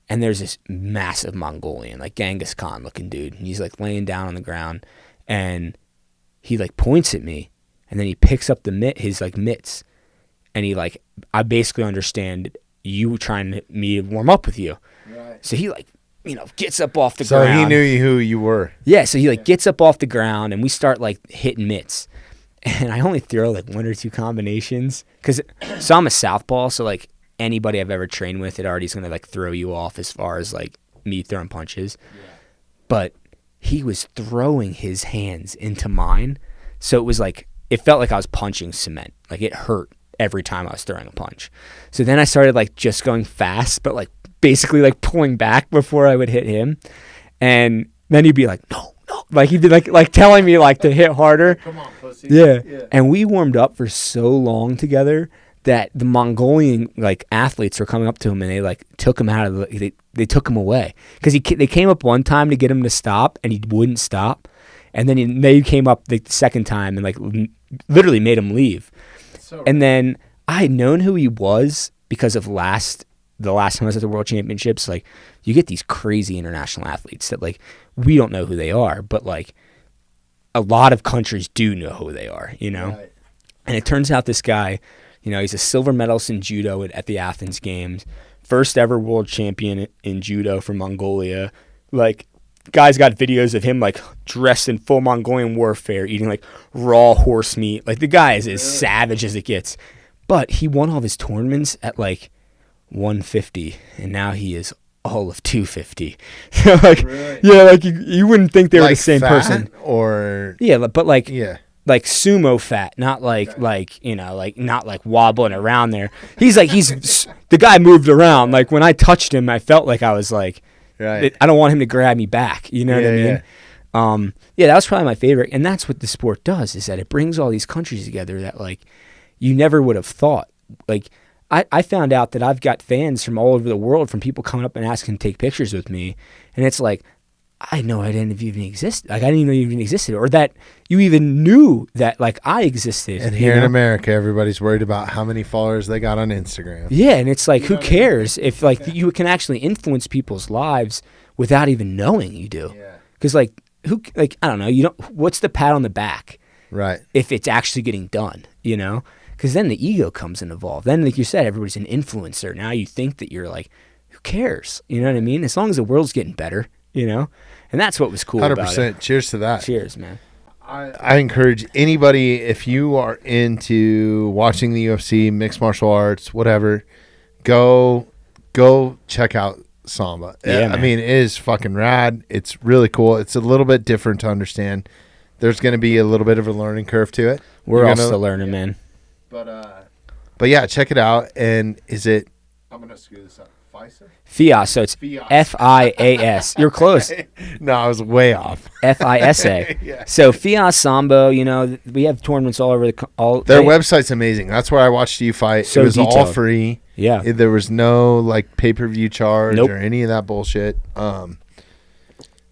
and there's this massive Mongolian, like Genghis Khan looking dude. And he's like laying down on the ground, and he like points at me, and then he picks up his like mitts, and he like, I basically understand you trying me to warm up with you. Right. So he like, you know, gets up off the So ground. he knew who you were. Yeah, so he like gets up off the ground, and we start like hitting mitts. And I only throw like 1 or 2 combinations so I'm a southpaw, so like anybody I've ever trained with, it already is gonna like throw you off as far as like me throwing punches. Yeah. But he was throwing his hands into mine, so it was like it felt like I was punching cement. Like it hurt every time I was throwing a punch. So then I started like just going fast, but like basically like pulling back before I would hit him. And then he'd be like, no. Like he'd be like telling me like to hit harder. Come on, pussy. Yeah. And we warmed up for so long together that the Mongolian like athletes were coming up to him, and they like took him out of they took him away because they came up one time to get him to stop, and he wouldn't stop. And then they came up the second time and like literally made him leave. And then I had known who he was because of the last time I was at the World Championships. Like you get these crazy international athletes that like we don't know who they are, but like a lot of countries do know who they are, you know? Right. And it turns out this guy, you know, he's a silver medalist in judo at the Athens Games, first ever world champion in judo from Mongolia. Like, guys got videos of him like dressed in full Mongolian warfare, eating like raw horse meat. Like the guy is as savage as it gets. But he won all of his tournaments at like 150, and now he is all of 250. Like, really? Yeah, like you wouldn't think they were like the same fat person. Or yeah, but like like sumo fat, not like you know, like not like wobbling around there. He's the guy moved around. Like when I touched him, I felt like I was like, right. I don't want him to grab me back. You know what I mean? Yeah, that was probably my favorite, and that's what the sport does, is that it brings all these countries together that like you never would have thought. Like I found out that I've got fans from all over the world, from people coming up and asking to take pictures with me, and it's like, I had no idea you even existed. Like I didn't even know you even existed, or that you even knew that like I existed. And here in America, everybody's worried about how many followers they got on Instagram. Yeah, and it's like, who cares if like you can actually influence people's lives without even knowing you do? Because like I don't know, you don't. What's the pat on the back? Right. If it's actually getting done, you know. Because then the ego comes involved. Then, like you said, everybody's an influencer. Now you think that you're like, who cares? You know what I mean? As long as the world's getting better, you know? And that's what was cool 100%. About it. Cheers to that. Cheers, man. I encourage anybody, if you are into watching the UFC, mixed martial arts, whatever, go check out Samba. Yeah, I mean, it is fucking rad. It's really cool. It's a little bit different to understand. There's going to be a little bit of a learning curve to it. We're all still learning, man. But yeah, check it out. And is it? I'm gonna screw this up. FIAS. So it's FIAS. You're close. No, I was way off. FISA. Yeah. So FIAS Sambo, you know, we have tournaments all over Their website's amazing. That's where I watched you fight. So it was all detailed. free. Yeah. There was no like pay-per-view charge Nope. or any of that bullshit.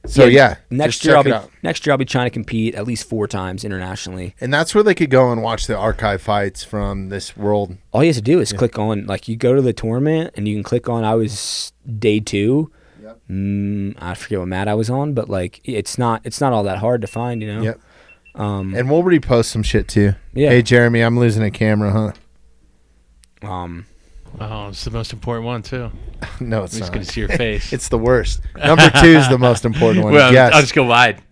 Next just year check it out. next year I'll be trying to compete at least 4 times internationally. And that's where they could go and watch the archive fights from this world. All you have to do is click on, like, you go to the tournament and you can click on, I was day 2. Yep. I forget what mat I was on, but like it's not all that hard to find, you know. Yep. And we'll repost some shit too. Yeah. Hey Jeremy, I'm losing a camera, huh? Oh, it's the most important one too. No, it's I'm just not. gonna see your face. It's the worst. Number 2 is the most important one. Well, yes. I'll just go wide.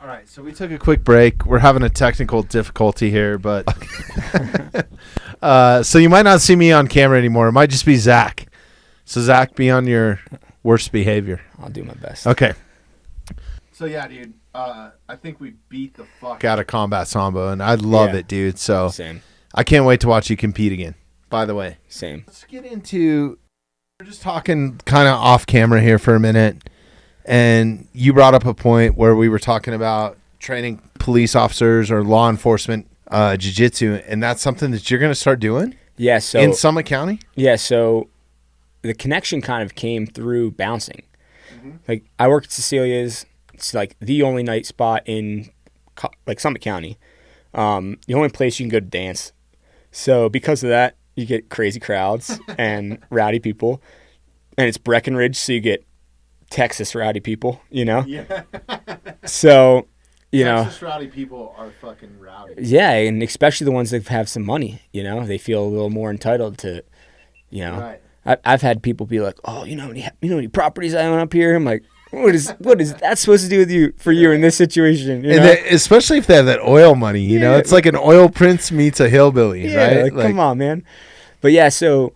All right, so we took a quick break. We're having a technical difficulty here, but so you might not see me on camera anymore. It might just be Zach. So Zach, be on your worst behavior. I'll do my best. Okay. So yeah, dude, I think we beat the fuck out of Combat Sambo, and I love it, dude. So Same. I can't wait to watch you compete again. By the way, Same. let's get into. We're just talking kind of off camera here for a minute, and you brought up a point where we were talking about training police officers or law enforcement jiu-jitsu, and that's something that you're going to start doing Yeah. So in Summit County. Yeah, so the connection kind of came through bouncing. Like, I work at Cecilia's. It's like the only night spot in like Summit County. The only place you can go to dance. So because of that, you get crazy crowds and rowdy people. And it's Breckenridge, so you get Texas rowdy people, you know? Yeah. So, you know. Texas rowdy people are fucking rowdy. Yeah, and especially the ones that have some money, you know? They feel a little more entitled to, you know. Right. I've had people be like, "Oh, you know how many properties I own up here?" I'm like, what is that supposed to do with you in this situation? You know? And especially if they have that oil money, you know, it's like an oil prince meets a hillbilly, right? Like, come on, man. But yeah, so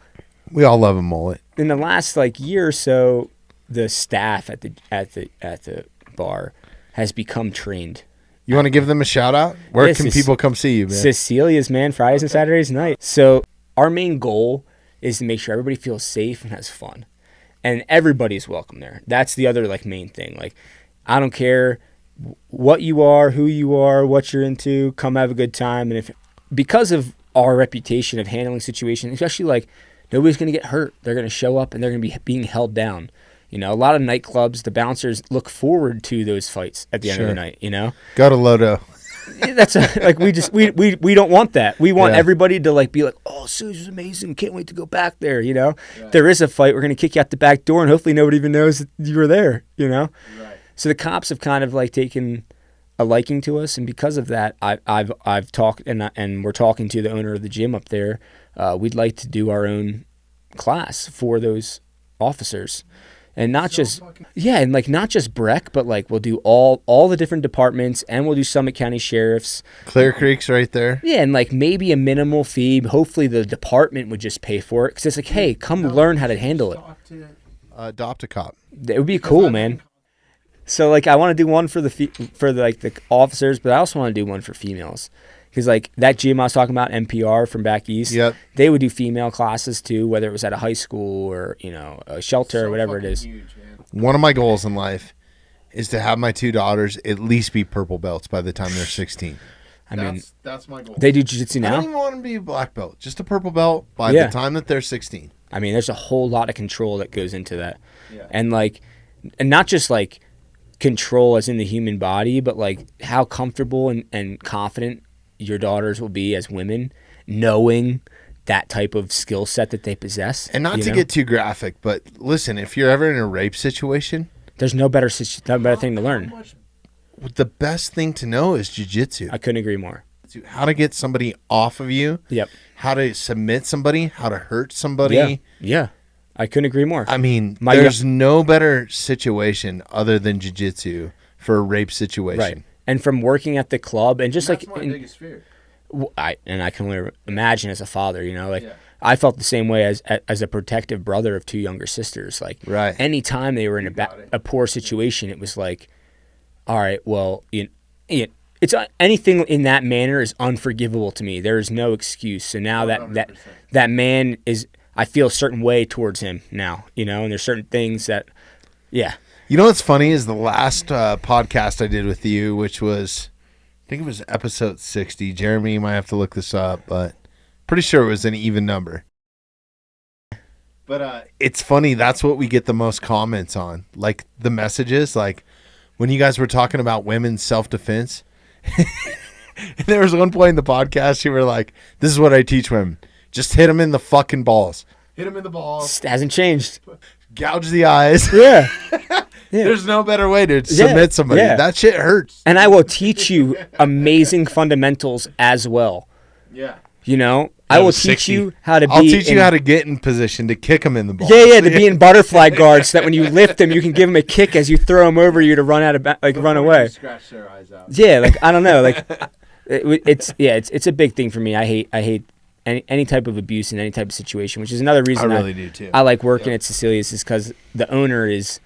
we all love a mullet. In the last like year or so, the staff at the bar has become trained. You want to give them a shout out? Where Yes, can people come see you, man? Cecilia's, man, Fridays and Saturdays night. So our main goal is to make sure everybody feels safe and has fun. And everybody's welcome there. That's the other like main thing. Like, I don't care what you are, who you are, what you're into, come have a good time. And because of our reputation of handling situations, especially like nobody's going to get hurt. They're going to show up and they're going to be being held down. You know, a lot of nightclubs, the bouncers look forward to those fights at the end of the night, you know? Go to Lodo. That's like we don't want that. We want everybody to like be like, "Oh, Suze was amazing. Can't wait to go back there." You know, There is a fight. We're gonna kick you out the back door, and hopefully nobody even knows that you were there. You know, So the cops have kind of like taken a liking to us, and because of that, I've talked and we're talking to the owner of the gym up there. We'd like to do our own class for those officers. And not and like not just Breck, but like we'll do all the different departments, and we'll do Summit County Sheriff's. Clear Creek's right there. Yeah, and like maybe a minimal fee. Hopefully the department would just pay for it, because it's like, hey, come learn how to handle it. Adopt a cop. It would be cool, man. So like I want to do one for the officers, but I also want to do one for females. Because like that gym I was talking about, NPR from back east, they would do female classes too, whether it was at a high school or, you know, a shelter or whatever it is. Huge, one of my goals in life is to have my 2 daughters at least be purple belts by the time they're 16. I mean, that's my goal. They do jiu-jitsu now? I don't even want them to be a black belt, just a purple belt by the time that they're 16. I mean, there's a whole lot of control that goes into that. Yeah. And not just like control as in the human body, but like how comfortable and confident your daughters will be as women, knowing that type of skill set that they possess. And not to get too graphic, but listen, if you're ever in a rape situation, there's no better thing to learn. The best thing to know is jiu-jitsu. I couldn't agree more. How to get somebody off of you. Yep. How to submit somebody. How to hurt somebody. Yeah. I couldn't agree more. I mean, there's no better situation other than jiu-jitsu for a rape situation. Right. And from working at the club and just that's my biggest fear. I can only imagine as a father, you know, I felt the same way as a protective brother of 2 younger sisters. Like, anytime they were in a poor situation, it was like, all right, well, it's anything in that manner is unforgivable to me. There is no excuse. So now that man is, I feel a certain way towards him now, and there's certain things that, yeah. You know what's funny is the last podcast I did with you, which was, I think it was episode 60. Jeremy, you might have to look this up, but pretty sure it was an even number. But it's funny, that's what we get the most comments on. Like the messages, like when you guys were talking about women's self-defense. And there was one point in the podcast you were like, this is what I teach women. Just hit them in the fucking balls. Hit them in the balls. It hasn't changed. Gouge the eyes. Yeah. There's no better way to submit somebody. Yeah. That shit hurts. And I will teach you amazing fundamentals as well. Yeah. I will teach you how to be. I'll teach you how to get in position to kick them in the balls. Yeah, to be in butterfly guard so that when you lift them, you can give them a kick as you throw them over you to run run away. Scratch their eyes out. Yeah, I don't know, it's a big thing for me. I hate any type of abuse in any type of situation, which is another reason I really do too. I like working at Cecilia's is because the owner is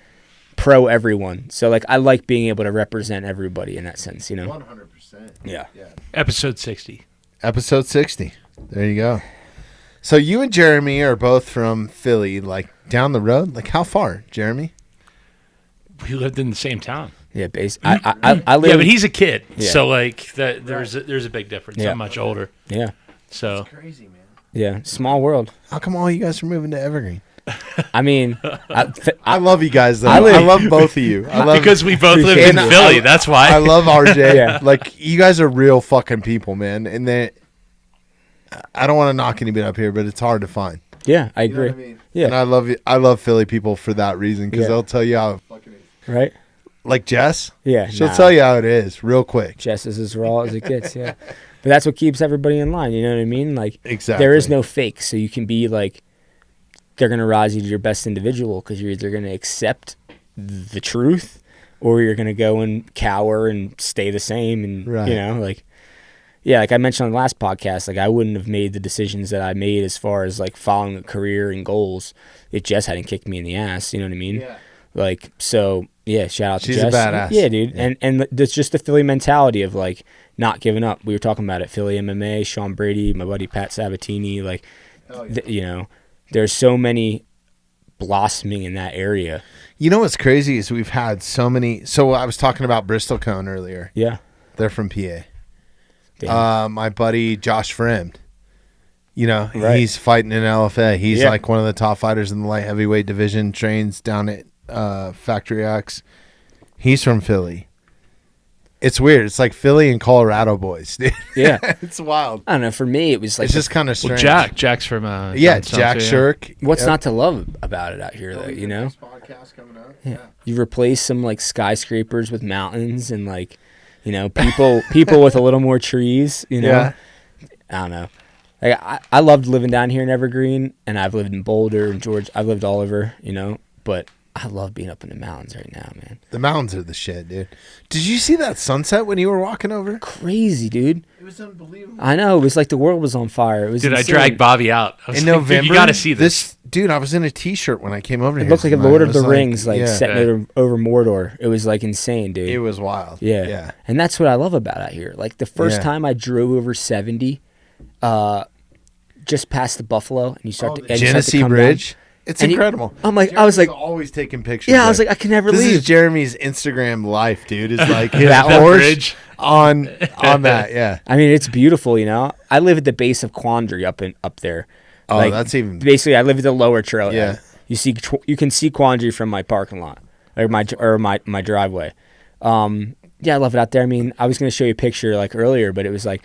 pro everyone. So I like being able to represent everybody in that sense. 100%. Yeah. Episode 60. Episode 60. There you go. So you and Jeremy are both from Philly, like down the road. Like how far, Jeremy? We lived in the same town. Yeah, I live. Yeah, but he's a kid, Yeah. so there's a big difference. Yeah. I'm much older, Yeah, so Crazy, man. yeah, small world. How come all you guys are moving to Evergreen? I mean, I love you guys, though. I I, live- love both of you. I love because we both lived in And Philly. That's why. I love RJ. Yeah. Like you guys are real fucking people, man. And I don't want to knock anybody up here, but it's hard to find. yeah, I You know agree. what I mean? Yeah. And I love you. I love Philly people for that reason because Yeah. they'll tell you how it fucking is. Right? Like Jess, Yeah, she'll nah. tell you how it is real quick. Just as raw as it gets. Yeah, but that's what keeps everybody in line. You know what I mean? Like Exactly. there is no fake, so you can be like, they're gonna rise you to your best individual because you're either gonna accept the truth or you're gonna go and cower and stay the same, and Right. Yeah, like I mentioned on the last podcast, like I wouldn't have made the decisions that I made as far as like following a career and goals if Jess hadn't kicked me in the ass. You know what I mean? Yeah. Like, so yeah, shout out to She's Jess. a badass. Yeah, dude. Yeah. And that's just the Philly mentality of like not giving up. We were talking about it. Philly MMA, Sean Brady, my buddy Pat Sabatini. Like, Oh, yeah. there's so many blossoming in that area. You know what's crazy is we've had so many. So I was talking about Bristol Cone earlier. Yeah. They're from PA. Damn. My buddy Josh Fremd. Right. He's fighting in LFA. He's Yeah. like one of the top fighters in the light heavyweight division. Trains down at Factory X. He's from Philly. It's weird. It's like Philly and Colorado boys, dude. Yeah. It's wild. I don't know. For me, it was like It's just kind of Well, strange. Jack's from Yeah, Johnstown, Jack so, yeah. Shirk. what's Yep. not to love about it out here, though. Podcast coming up. Yeah. You replace some like skyscrapers with mountains and like, people with a little more trees. Yeah. I don't know. Like I loved living down here in Evergreen, and I've lived in Boulder and Georgia. I've lived all over, but I love being up in the mountains right now, man. The mountains are the shit, dude. Did you see that sunset when you were walking over? Crazy, dude. It was unbelievable. I know. It was like the world was on fire. It was Dude, I insane. dragged Bobby out. I was In like, November, dude, you got to see this. Dude, I was in a T-shirt when I came over It here. looked like a tonight. Lord I of the was Rings, like yeah. setting over Mordor. It was like insane, dude. It was wild. Yeah. Yeah. And that's what I love about out here. Like the first Yeah. time I drove over 70, just past the Buffalo, and you start to and you start to Genesee come Bridge. down. It's And incredible. I was like, always taking pictures. yeah, I was there. like, I can never This leave. is Jeremy's Instagram life, dude. Is like his That horse bridge. on that. Yeah. I mean, it's beautiful, I live at the base of Quandary up there. Oh, that's even. Basically, I live at the lower trail. Yeah. You can see Quandary from my parking lot or my driveway. Yeah, I love it out there. I mean, I was gonna show you a picture like earlier, but it was like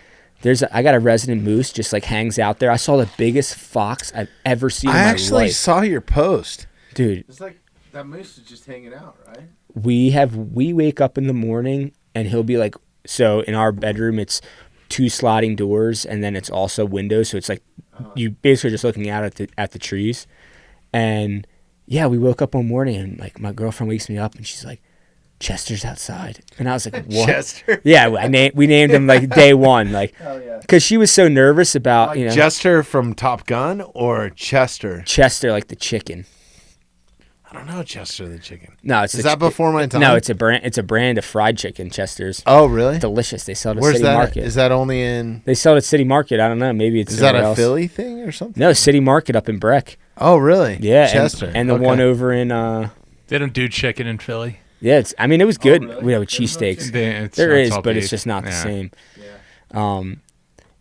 I got a resident moose just like hangs out there. I saw the biggest fox I've ever seen in I my actually life. saw your post. Dude, It's like that moose is just hanging out, right? we wake up in the morning and he'll be like, so in our bedroom it's 2 sliding doors and then it's also windows, so it's like you basically just looking out at the trees. And yeah, we woke up one morning and like my girlfriend wakes me up and she's like, Chester's outside. And I was like, what? Chester. Yeah, we named him like day one, like, Hell yeah. because she was so nervous about Like Chester from Top Gun or Chester? Chester, like the chicken. I don't know Chester the chicken. No, it's Is that before my time? No, it's a brand. It's a brand of fried chicken. Chester's. Oh, really? Delicious. They sell it at Where's City that? Market. Is that only in? They sell it at City Market. I don't know. Maybe it's. Is that a else. Philly thing or something? No, City Market up in Breck. Oh, really? Yeah, Chester. and the one over in. They don't do chicken in Philly. Yeah, I mean, it was good. Really? We have cheesesteaks. There is, but it's just not the same.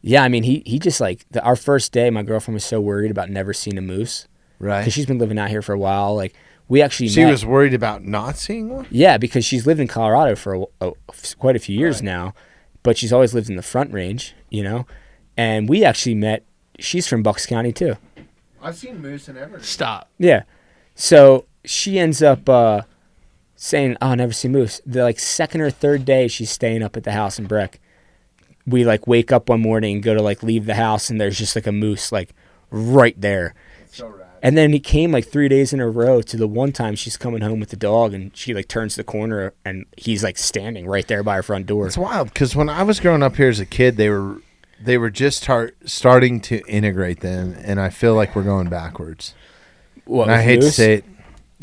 Yeah, I mean, he just like our first day. My girlfriend was so worried about never seeing a moose, Right. because she's been living out here for a while. Like we actually She met. was worried about not seeing one? Yeah, because she's lived in Colorado for quite a few years now, but she's always lived in the Front Range, And we actually met. She's from Bucks County too. I've seen moose in Everett. Stop. Yeah, so she ends up saying, "Oh, I never see moose." The like second or third day, she's staying up at the house in Breck. We like wake up one morning and go to like leave the house, and there's just like a moose like right there. So rad. And then he came like 3 days in a row to the one time she's coming home with the dog, and she like turns the corner and he's like standing right there by her front door. It's wild because when I was growing up here as a kid, they were just starting to integrate them, and I feel like we're going backwards. What, And I with hate to moose? say it.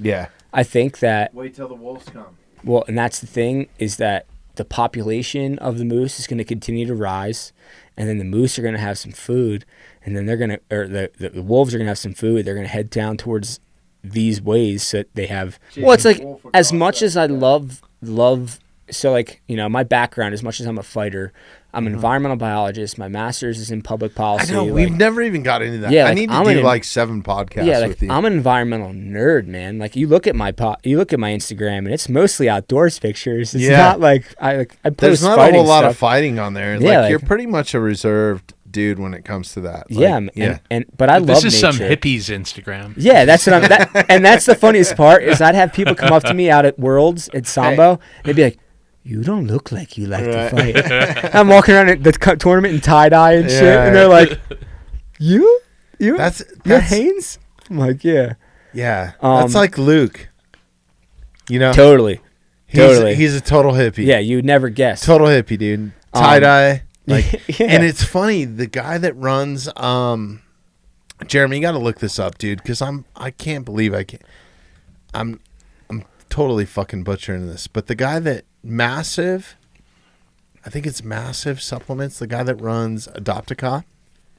Yeah. I think that, Wait till the wolves come. well, and that's the thing, is that the population of the moose is going to continue to rise, and then the moose are going to have some food, and then the wolves are going to have some food. They're going to head down towards these ways so that they have. Well, it's like as much as I love. So like my background, as much as I'm a fighter, I'm an environmental biologist. My master's is in public I policy. know. We've never even got into that. Yeah, I like, need to I'm do an- like 7 podcasts Yeah, like with you. I'm an environmental nerd, man. Like you look at my Instagram, and it's mostly outdoors pictures. It's Yeah. not like I post There's not a fighting whole lot of stuff. fighting on there. Yeah, like- you're pretty much a reserved dude when it comes to that. Yeah, but I love This is some nature. hippies Instagram. Yeah, that's what and that's the funniest part is I'd have people come up to me out at Worlds at Sambo. They'd be like, "You don't look like you like to fight." I'm walking around at the tournament in tie-dye and shit, and they're like, "You? That's You're Haynes?" I'm like, "Yeah." Yeah. That's like Luke. Totally. He's a total hippie. Yeah, you would never guess. Total hippie, dude. Tie-dye. Yeah. And it's funny, the guy that runs Jeremy, you got to look this up, dude, cuz I can't believe I'm totally fucking butchering this, but the guy that I think it's Massive Supplements, the guy that runs Adopt-A-Cop.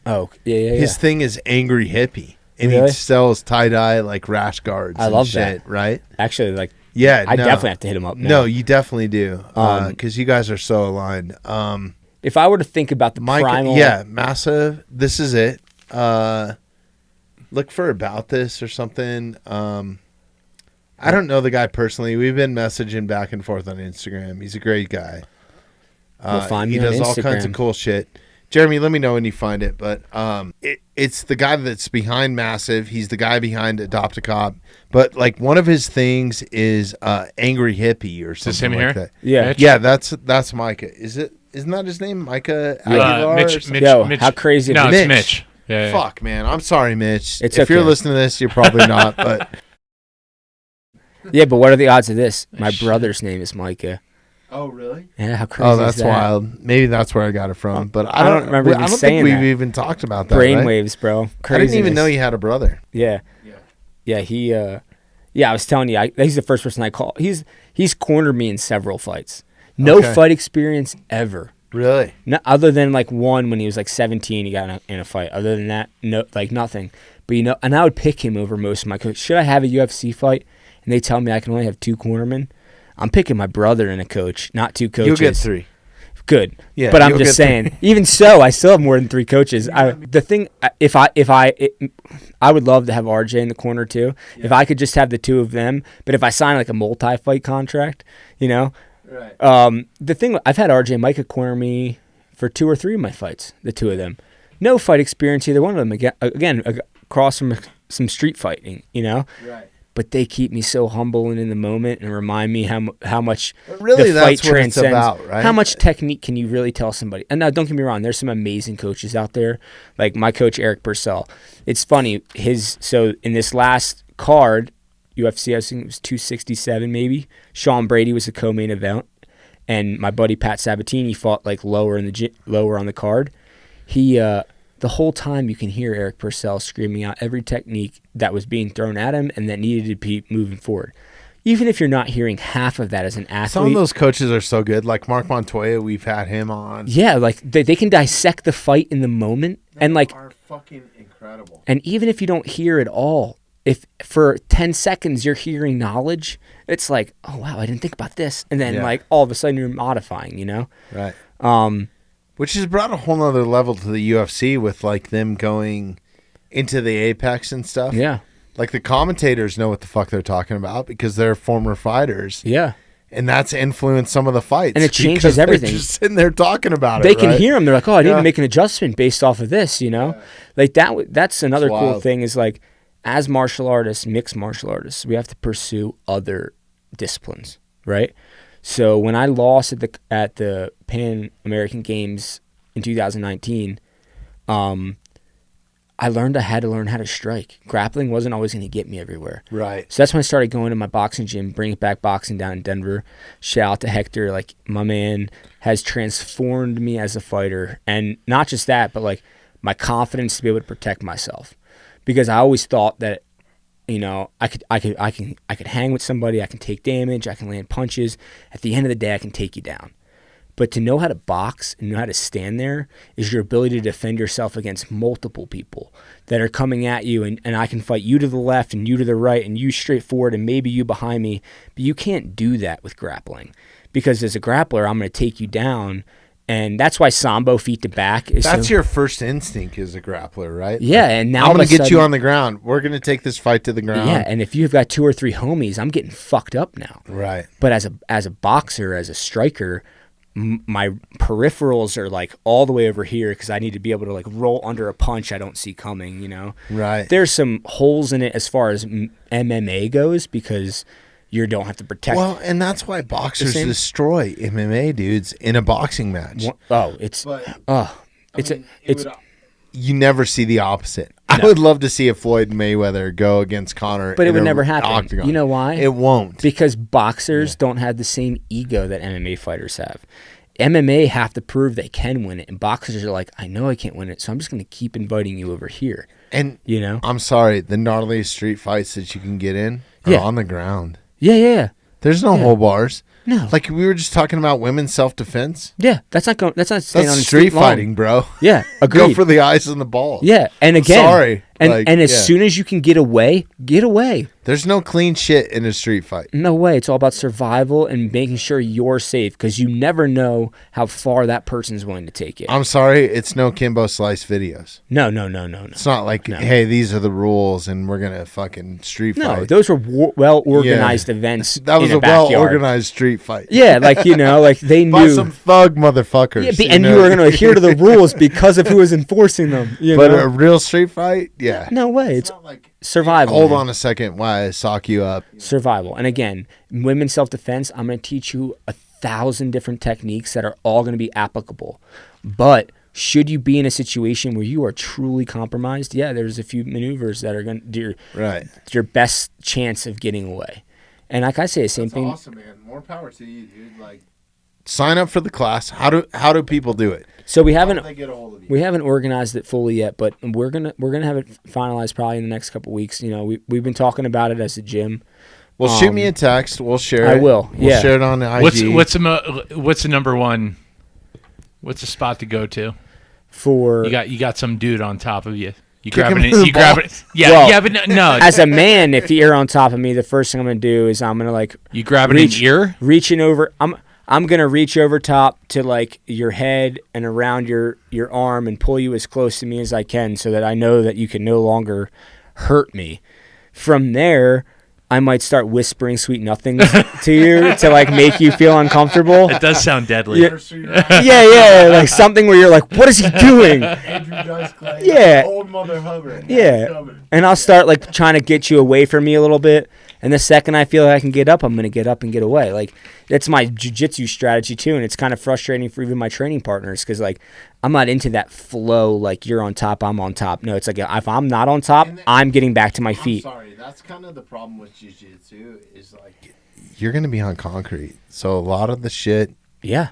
Oh, yeah. His thing is Angry Hippie, and Really? he sells tie-dye like rash guards I and love shit, that. right? Actually, like, Yeah, I no. definitely have to hit him up now. No, you definitely do, because you guys are so aligned. If I were to think about the primal, Massive. This is it. Look for About This or something. I don't know the guy personally. We've been messaging back and forth on Instagram. He's a great guy. Well, find he me on does all kinds of Instagram. cool shit. Jeremy, let me know when you find it. But it's the guy that's behind Massive. He's the guy behind Adopt-A-Cop. But like one of his things is Angry Hippie or something this him like here? that. Yeah. Mitch? Yeah, that's Micah. Isn't that his name? Micah Aguilar or Mitch, something? Yo, Mitch. how crazy No, is it's Mitch. Mitch. Yeah. Fuck, man. I'm sorry, Mitch. It's if you're okay. listening to this, you're probably not. But Yeah, but what are the odds of this? My brother's name is Micah. oh, really? Yeah, how crazy Oh, is that's that? wild. Maybe that's where I got it from. But I don't remember I even don't think saying we've that. even talked about that. right? Brainwaves, bro. I didn't even Craziness. know you had a brother. Yeah. He I was telling you, he's the first person I call. He's cornered me in several fights. No Okay. fight experience ever. Really? No, other than like one when he was like 17, he got in a fight. Other than that, no, like nothing. But and I would pick him over most of my coach. Should I have a UFC fight? And they tell me I can only have 2 cornermen. I'm picking my brother and a coach, not 2 coaches. You'll get 3. Good. Yeah, but I'm you'll just get saying. Even so, I still have more than 3 coaches. I would love to have RJ in the corner too. If I could just have the 2 of them. But if I sign like a multi-fight contract, Right. the thing I've had RJ and Micah corner me for 2 or 3 of my fights. The 2 of them, no fight experience either one of them. Again, across from some street fighting, Right. But they keep me so humble and in the moment and remind me how much Really, the fight that's what it's transcends. about, right? How much technique can you really tell somebody? And now, don't get me wrong, there's some amazing coaches out there, like my coach Eric Purcell. It's funny, so in this last card, UFC, I think it was 267 maybe. Sean Brady was the co-main event, and my buddy Pat Sabatini fought like lower on the card. The the whole time you can hear Eric Purcell screaming out every technique that was being thrown at him and that needed to be moving forward. Even if you're not hearing half of that as an athlete. Some of those coaches are so good. Like Mark Montoya, we've had him on. Yeah, like they can dissect the fight in the moment. And like, are fucking incredible. And even if you don't hear it all, if for 10 seconds you're hearing knowledge, it's like, oh wow, I didn't think about this. And then like all of a sudden you're modifying, you know? Right. Which has brought a whole nother level to the UFC with like them going into the apex and stuff. Yeah. Like the commentators know what the fuck they're talking about because they're former fighters. Yeah. And that's influenced some of the fights. And it changes everything. They're just sitting there talking about it. They can hear them. They're like, oh, I need to make an adjustment based off of this, you know? Yeah. Like that's another cool thing is like, as martial artists, mixed martial artists, we have to pursue other disciplines, right? So when I lost at the Pan American Games in 2019, I had to learn how to strike. Grappling wasn't always going to get me everywhere. Right. So that's when I started going to my boxing gym, bringing back boxing down in Denver. Shout out to Hector. Like, my man has transformed me as a fighter. And not just that, but like my confidence to be able to protect myself. Because I always thought that, you know, I could hang with somebody, I can take damage, I can land punches. At the end of the day, I can take you down. But to know how to box and know how to stand there is your ability to defend yourself against multiple people that are coming at you, and I can fight you to the left and you to the right and you straight forward and maybe you behind me. But you can't do that with grappling because as a grappler, I'm going to take you down. And that's why Sambo feet to back is that's your first instinct as a grappler, right? Yeah, and now I'm going to get you on the ground. We're going to take this fight to the ground. Yeah, and if you've got 2 or 3 homies, I'm getting fucked up now. Right. But as a boxer, as a striker, my peripherals are like all the way over here because I need to be able to like roll under a punch I don't see coming, you know? Right. There's some holes in it as far as MMA goes because you don't have to protect. Well, and that's why boxers destroy MMA dudes in a boxing match. You never see the opposite. No. I would love to see a Floyd Mayweather go against Conor. But it would never happen. Octagon. You know why? It won't. Because boxers don't have the same ego that MMA fighters have. MMA have to prove they can win it. And boxers are like, I know I can't win it, so I'm just going to keep inviting you over here. And, you know, I'm sorry, the gnarliest street fights that you can get in are on the ground. Yeah. There's no hold bars. No. Like we were just talking about women's self-defense. Yeah, that's not staying on the street fighting, bro. Yeah, agreed. Go for the eyes and the balls. Yeah, and again, sorry. And as soon as you can get away, get away. There's no clean shit in a street fight. No way. It's all about survival and making sure you're safe because you never know how far that person's willing to take it. I'm sorry, it's no Kimbo Slice videos. No. It's not like, hey, these are the rules and we're going to fucking street fight. No, those were well-organized events. That was a well-organized street fight. Yeah, like, you know, like they knew. By some thug motherfuckers. Yeah, and you were going to adhere to the rules because of who was enforcing them. But a real street fight? Yeah. No way. It's not like survival. Hold on a second while I sock you up. Survival. And again, women's self-defense, I'm going to teach you 1,000 different techniques that are all going to be applicable. But should you be in a situation where you are truly compromised, there's a few maneuvers that are going to do your best chance of getting away. And like I say, the same thing. That's awesome, man. More power to you, dude. Like, sign up for the class. How do people do it? So we haven't get a hold of you? We haven't organized it fully yet, but we're gonna have it finalized probably in the next couple of weeks. You know, we've been talking about it as a gym. Well, shoot me a text. We'll share it. I will. We'll share it on the IG. What's the number one? What's the spot to go to? For you got some dude on top of you. You Kick grab him it. in the You grab ball. it. Yeah, Well, but no. as a man, if you're on top of me, the first thing I'm gonna do is I'm gonna like You grab it in ear. reaching over. I'm gonna reach over top to like your head and around your arm and pull you as close to me as I can, so that I know that you can no longer hurt me. From there, I might start whispering sweet nothings to you to like make you feel uncomfortable. It does sound deadly. Yeah, like something where you're like, what is he doing? Andrew Dice Clay. Yeah. Old Mother Hubbard. Yeah. And I'll start like trying to get you away from me a little bit. And the second I feel like I can get up, I'm going to get up and get away. Like, that's my jiu-jitsu strategy too. And it's kind of frustrating for even my training partners because, like, I'm not into that flow, like, you're on top, I'm on top. No, it's like if I'm not on top, I'm getting back to my feet. I'm sorry. That's kind of the problem with jiu-jitsu is, like, you're going to be on concrete. So a lot of the shit. Yeah.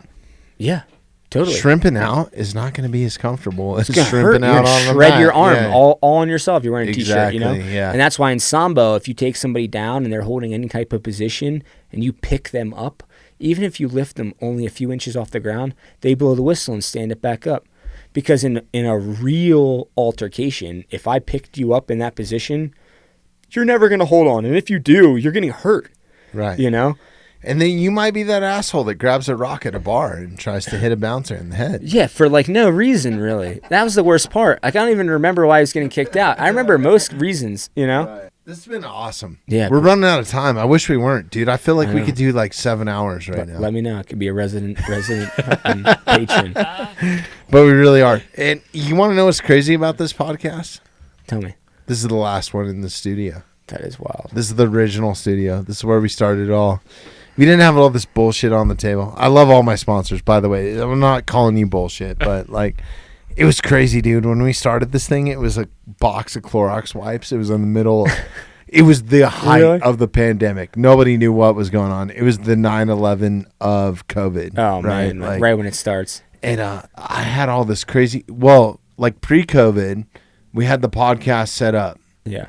Totally. Shrimping out is not going to be as comfortable as It's gonna shrimping hurt. out You're on the shred mat. your arm Yeah. all on yourself. You're wearing a t-shirt, you know? Exactly, yeah. And that's why in Sambo, if you take somebody down and they're holding any type of position and you pick them up, even if you lift them only a few inches off the ground, they blow the whistle and stand it back up. Because in a real altercation, if I picked you up in that position, you're never going to hold on. And if you do, you're getting hurt, Right. you know? And then you might be that asshole that grabs a rock at a bar and tries to hit a bouncer in the head. Yeah, for like no reason, really. That was the worst part. I don't even remember why I was getting kicked out. I remember most reasons, you know? Right. This has been awesome. Yeah. We're running out of time. I wish we weren't, dude. I feel like I we know. could do like 7 hours right now. Let me know. I could be a resident fucking patron. But we really are. And you want to know what's crazy about this podcast? Tell me. This is the last one in the studio. That is wild. This is the original studio. This is where we started it all. We didn't have all this bullshit on the table. I love all my sponsors, by the way. I'm not calling you bullshit, but like, it was crazy, dude. When we started this thing, it was a box of Clorox wipes. It was in the middle. It was the height Really? of the pandemic. Nobody knew what was going on. It was the 9/11 of COVID. Oh, right? man. Right when it starts. And I had all this crazy. Well, like pre-COVID, we had the podcast set up. Yeah.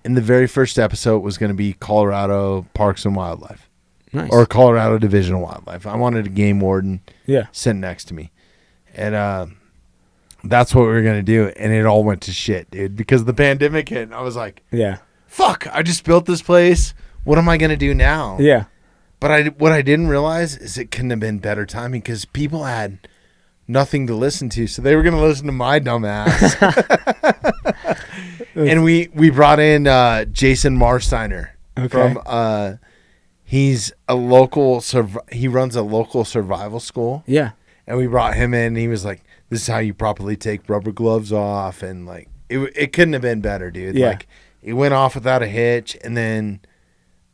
And the very first episode was going to be Colorado Parks and Wildlife. Nice. Or Colorado Division of Wildlife. I wanted a game warden yeah. sitting next to me. And that's what we were going to do. And it all went to shit, dude. Because the pandemic hit. And I was like, Yeah. fuck, I just built this place. What am I going to do now? Yeah. But what I didn't realize is it couldn't have been better timing because people had nothing to listen to. So they were going to listen to my dumb ass. And we brought in Jason Marsteiner from he's a local he runs a local survival school. Yeah. And we brought him in and he was like, this is how you properly take rubber gloves off, and like it couldn't have been better, dude. Yeah. Like it went off without a hitch. And then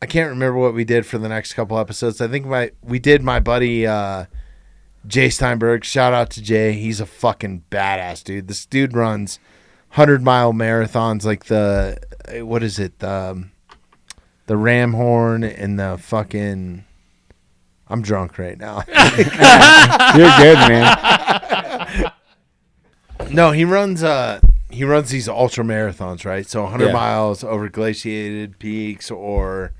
I can't remember what we did for the next couple episodes. I think we did my buddy Jay Steinberg. Shout out to Jay. He's a fucking badass, dude. This dude runs 100-mile marathons like the what is it? The ram horn and the fucking I'm drunk right now. You're good, man. No, he runs these ultra marathons, right? So 100 miles over glaciated peaks or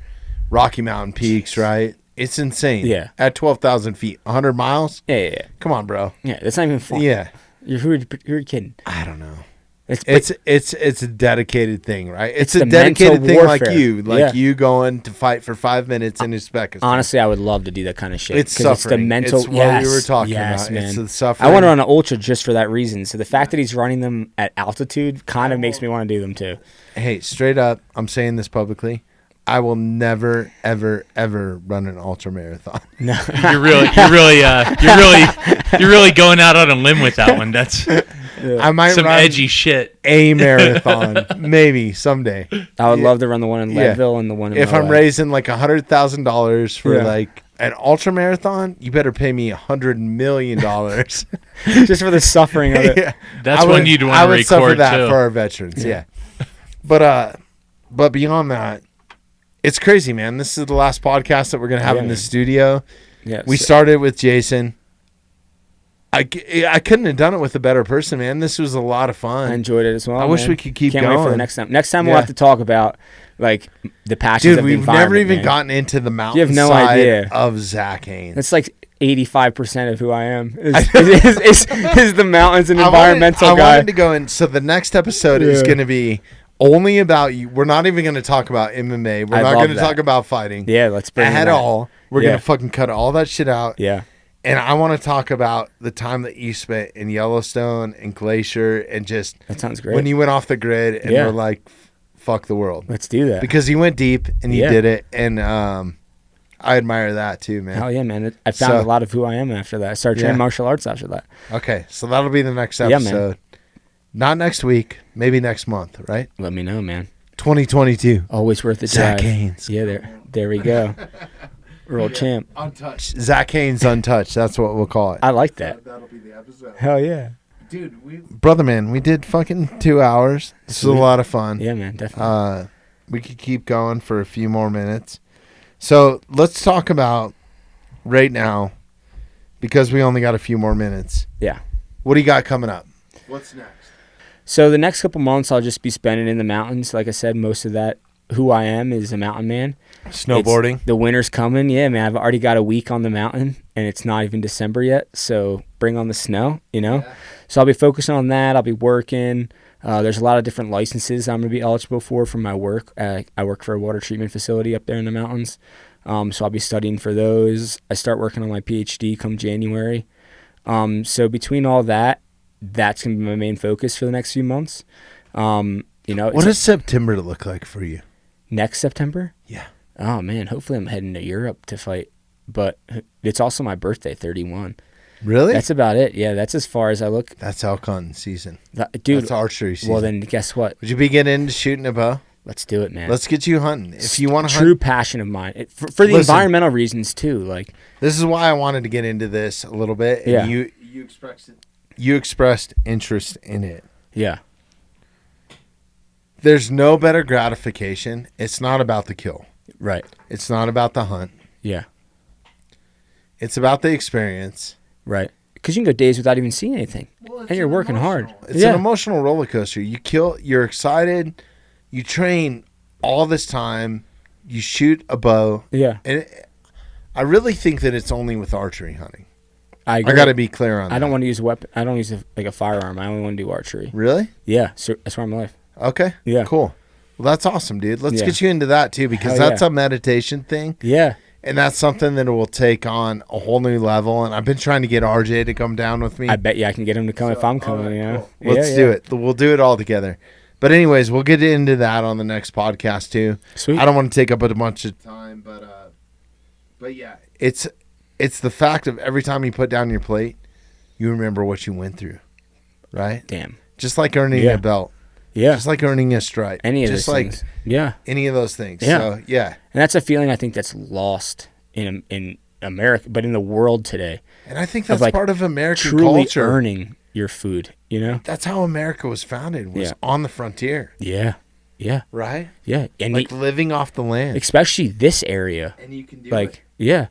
Rocky Mountain peaks, right? It's insane. Yeah. At 12,000 feet, 100 miles? Yeah. Come on, bro. Yeah, that's not even fun. Yeah. Who are you kidding? I don't know. It's It's a dedicated thing, right? It's a the dedicated mental thing warfare. like you going to fight for 5 minutes in Uzbekistan. honestly, I would love to do that kind of shit. It's 'cause It's the suffering. mental. It's what yes, we were talking yes, about. Man. It's the suffering. I want to run an ultra just for that reason. So the fact that he's running them at altitude kind of makes me want to do them too. Hey, straight up, I'm saying this publicly. I will never, ever, ever run an ultra marathon. No, You're really going out on a limb with that one. That's I might some run edgy shit. a marathon, maybe someday. I would love to run the one in Yeah. Leadville and the one in. If I'm Moab. raising like $100,000 for Yeah. like an ultra marathon, you better pay me $100 million. just for the suffering of it. Yeah. That's I when would- you'd want I to would suffer record that too. for our veterans. Yeah. But beyond that, it's crazy, man. This is the last podcast that we're gonna have Yeah, in the man. studio. Yeah, We started with Jason. I couldn't have done it with a better person, man. This was a lot of fun. I enjoyed it as well. I wish man. we could keep Can't wait for going. the next time. Next time Yeah. we'll have to talk about like the passions Dude, of the we've environment. never even man. gotten into the mountain You have no side idea. of Zac Haynes. That's like 85% of who I am is the mountains and environmental I guy. wanted to go in. So the next episode is Yeah. going to be only about you. We're not even going to talk about MMA. We're I not love going to that. talk about fighting Yeah, let's bring at that. all. We're Yeah. going to fucking cut all that shit out. Yeah. And I want to talk about the time that you spent in Yellowstone and Glacier and just That sounds great. when you went off the grid and Yeah. were like, fuck the world. Let's do that. Because you went deep and you Yeah. did it. And I admire that too, man. Hell yeah, man. I found So- a lot of who I am after that. I started training Yeah. martial arts after that. Okay. So that'll be the next Yeah, man. episode. Not next week, maybe next month, right? Let me know, man. 2022. Always worth the Zac drive. Haynes. Yeah, there we go. World champ. Untouched. Zac Haynes Untouched. That's what we'll call it. I like that. That'll be the episode. Hell yeah. Dude, brother man, we did fucking 2 hours. This was a Sweet. lot of fun. Yeah, man, definitely. We could keep going for a few more minutes. So let's talk about right now because we only got a few more minutes. Yeah. What do you got coming up? What's next? So the next couple months, I'll just be spending in the mountains. Like I said, most of that, who I am is a mountain man. Snowboarding. The winter's coming. Yeah, man. I've already got a week on the mountain, and it's not even December yet. So bring on the snow, Yeah. So I'll be focusing on that. I'll be working. There's a lot of different licenses I'm going to be eligible for from my work. I work for a water treatment facility up there in the mountains. So I'll be studying for those. I start working on my PhD come January. So between all that, that's going to be my main focus for the next few months. What does September look like for you? Next September? Yeah. Oh, man. Hopefully I'm heading to Europe to fight. But it's also my birthday, 31. Really? That's about it. Yeah, that's as far as I look. That's elk hunting season. Dude. That's archery season. Well, then guess what? Would you be getting into shooting a bow? Let's do it, man. Let's get you hunting. If you want to true hunt. passion of mine. For the environmental reasons, too. Like, this is why I wanted to get into this a little bit. And Yeah. You expressed interest in it. Yeah. There's no better gratification. It's not about the kill. Right. It's not about the hunt. Yeah. It's about the experience. Right. Because you can go days without even seeing anything. And you're working hard. It's an emotional roller coaster. You're excited. You train all this time. You shoot a bow. Yeah. And I really think that it's only with archery hunting. I got to be clear on that. I don't want to use a weapon. I don't use a firearm. I only want to do archery. Really? Yeah. So that's where I'm life. Okay. Yeah. Cool. Well, that's awesome, dude. Let's Yeah. get you into that, too, because Hell that's yeah. a meditation thing. Yeah. And that's something that will take on a whole new level. And I've been trying to get RJ to come down with me. I bet you I can get him to come if I'm coming, Cool. Let's do it. We'll do it all together. But anyways, we'll get into that on the next podcast, too. Sweet. I don't want to take up a bunch of time, but yeah, it's the fact of every time you put down your plate, you remember what you went through, right? Damn. Just like earning Yeah. a belt. Yeah. Just like earning a stripe. Any of just those like things. Yeah. any of those things. Yeah. So, yeah. And that's a feeling I think that's lost in America, but in the world today. And I think that's like part of American Truly culture. earning your food, That's how America was founded, was Yeah. on the frontier, Yeah. Yeah. right? Yeah. And Like living off the land. especially this area. And you can do Like, yeah.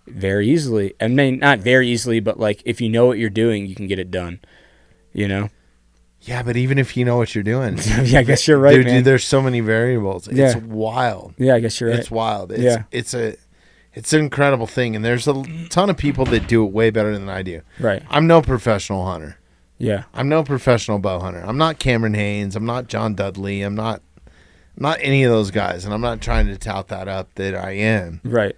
Very easily. I mean, not very easily, but like if you know what you're doing, you can get it done. Yeah, but even if you know what you're doing. Yeah, I guess you're right, man. Dude, there's so many variables. It's Yeah. wild. Yeah, I guess you're right. It's wild. Yeah. It's an incredible thing, and there's a ton of people that do it way better than I do. Right. I'm no professional hunter. Yeah. I'm no professional bow hunter. I'm not Cameron Haynes. I'm not John Dudley. I'm not any of those guys, and I'm not trying to tout that up that I am. Right.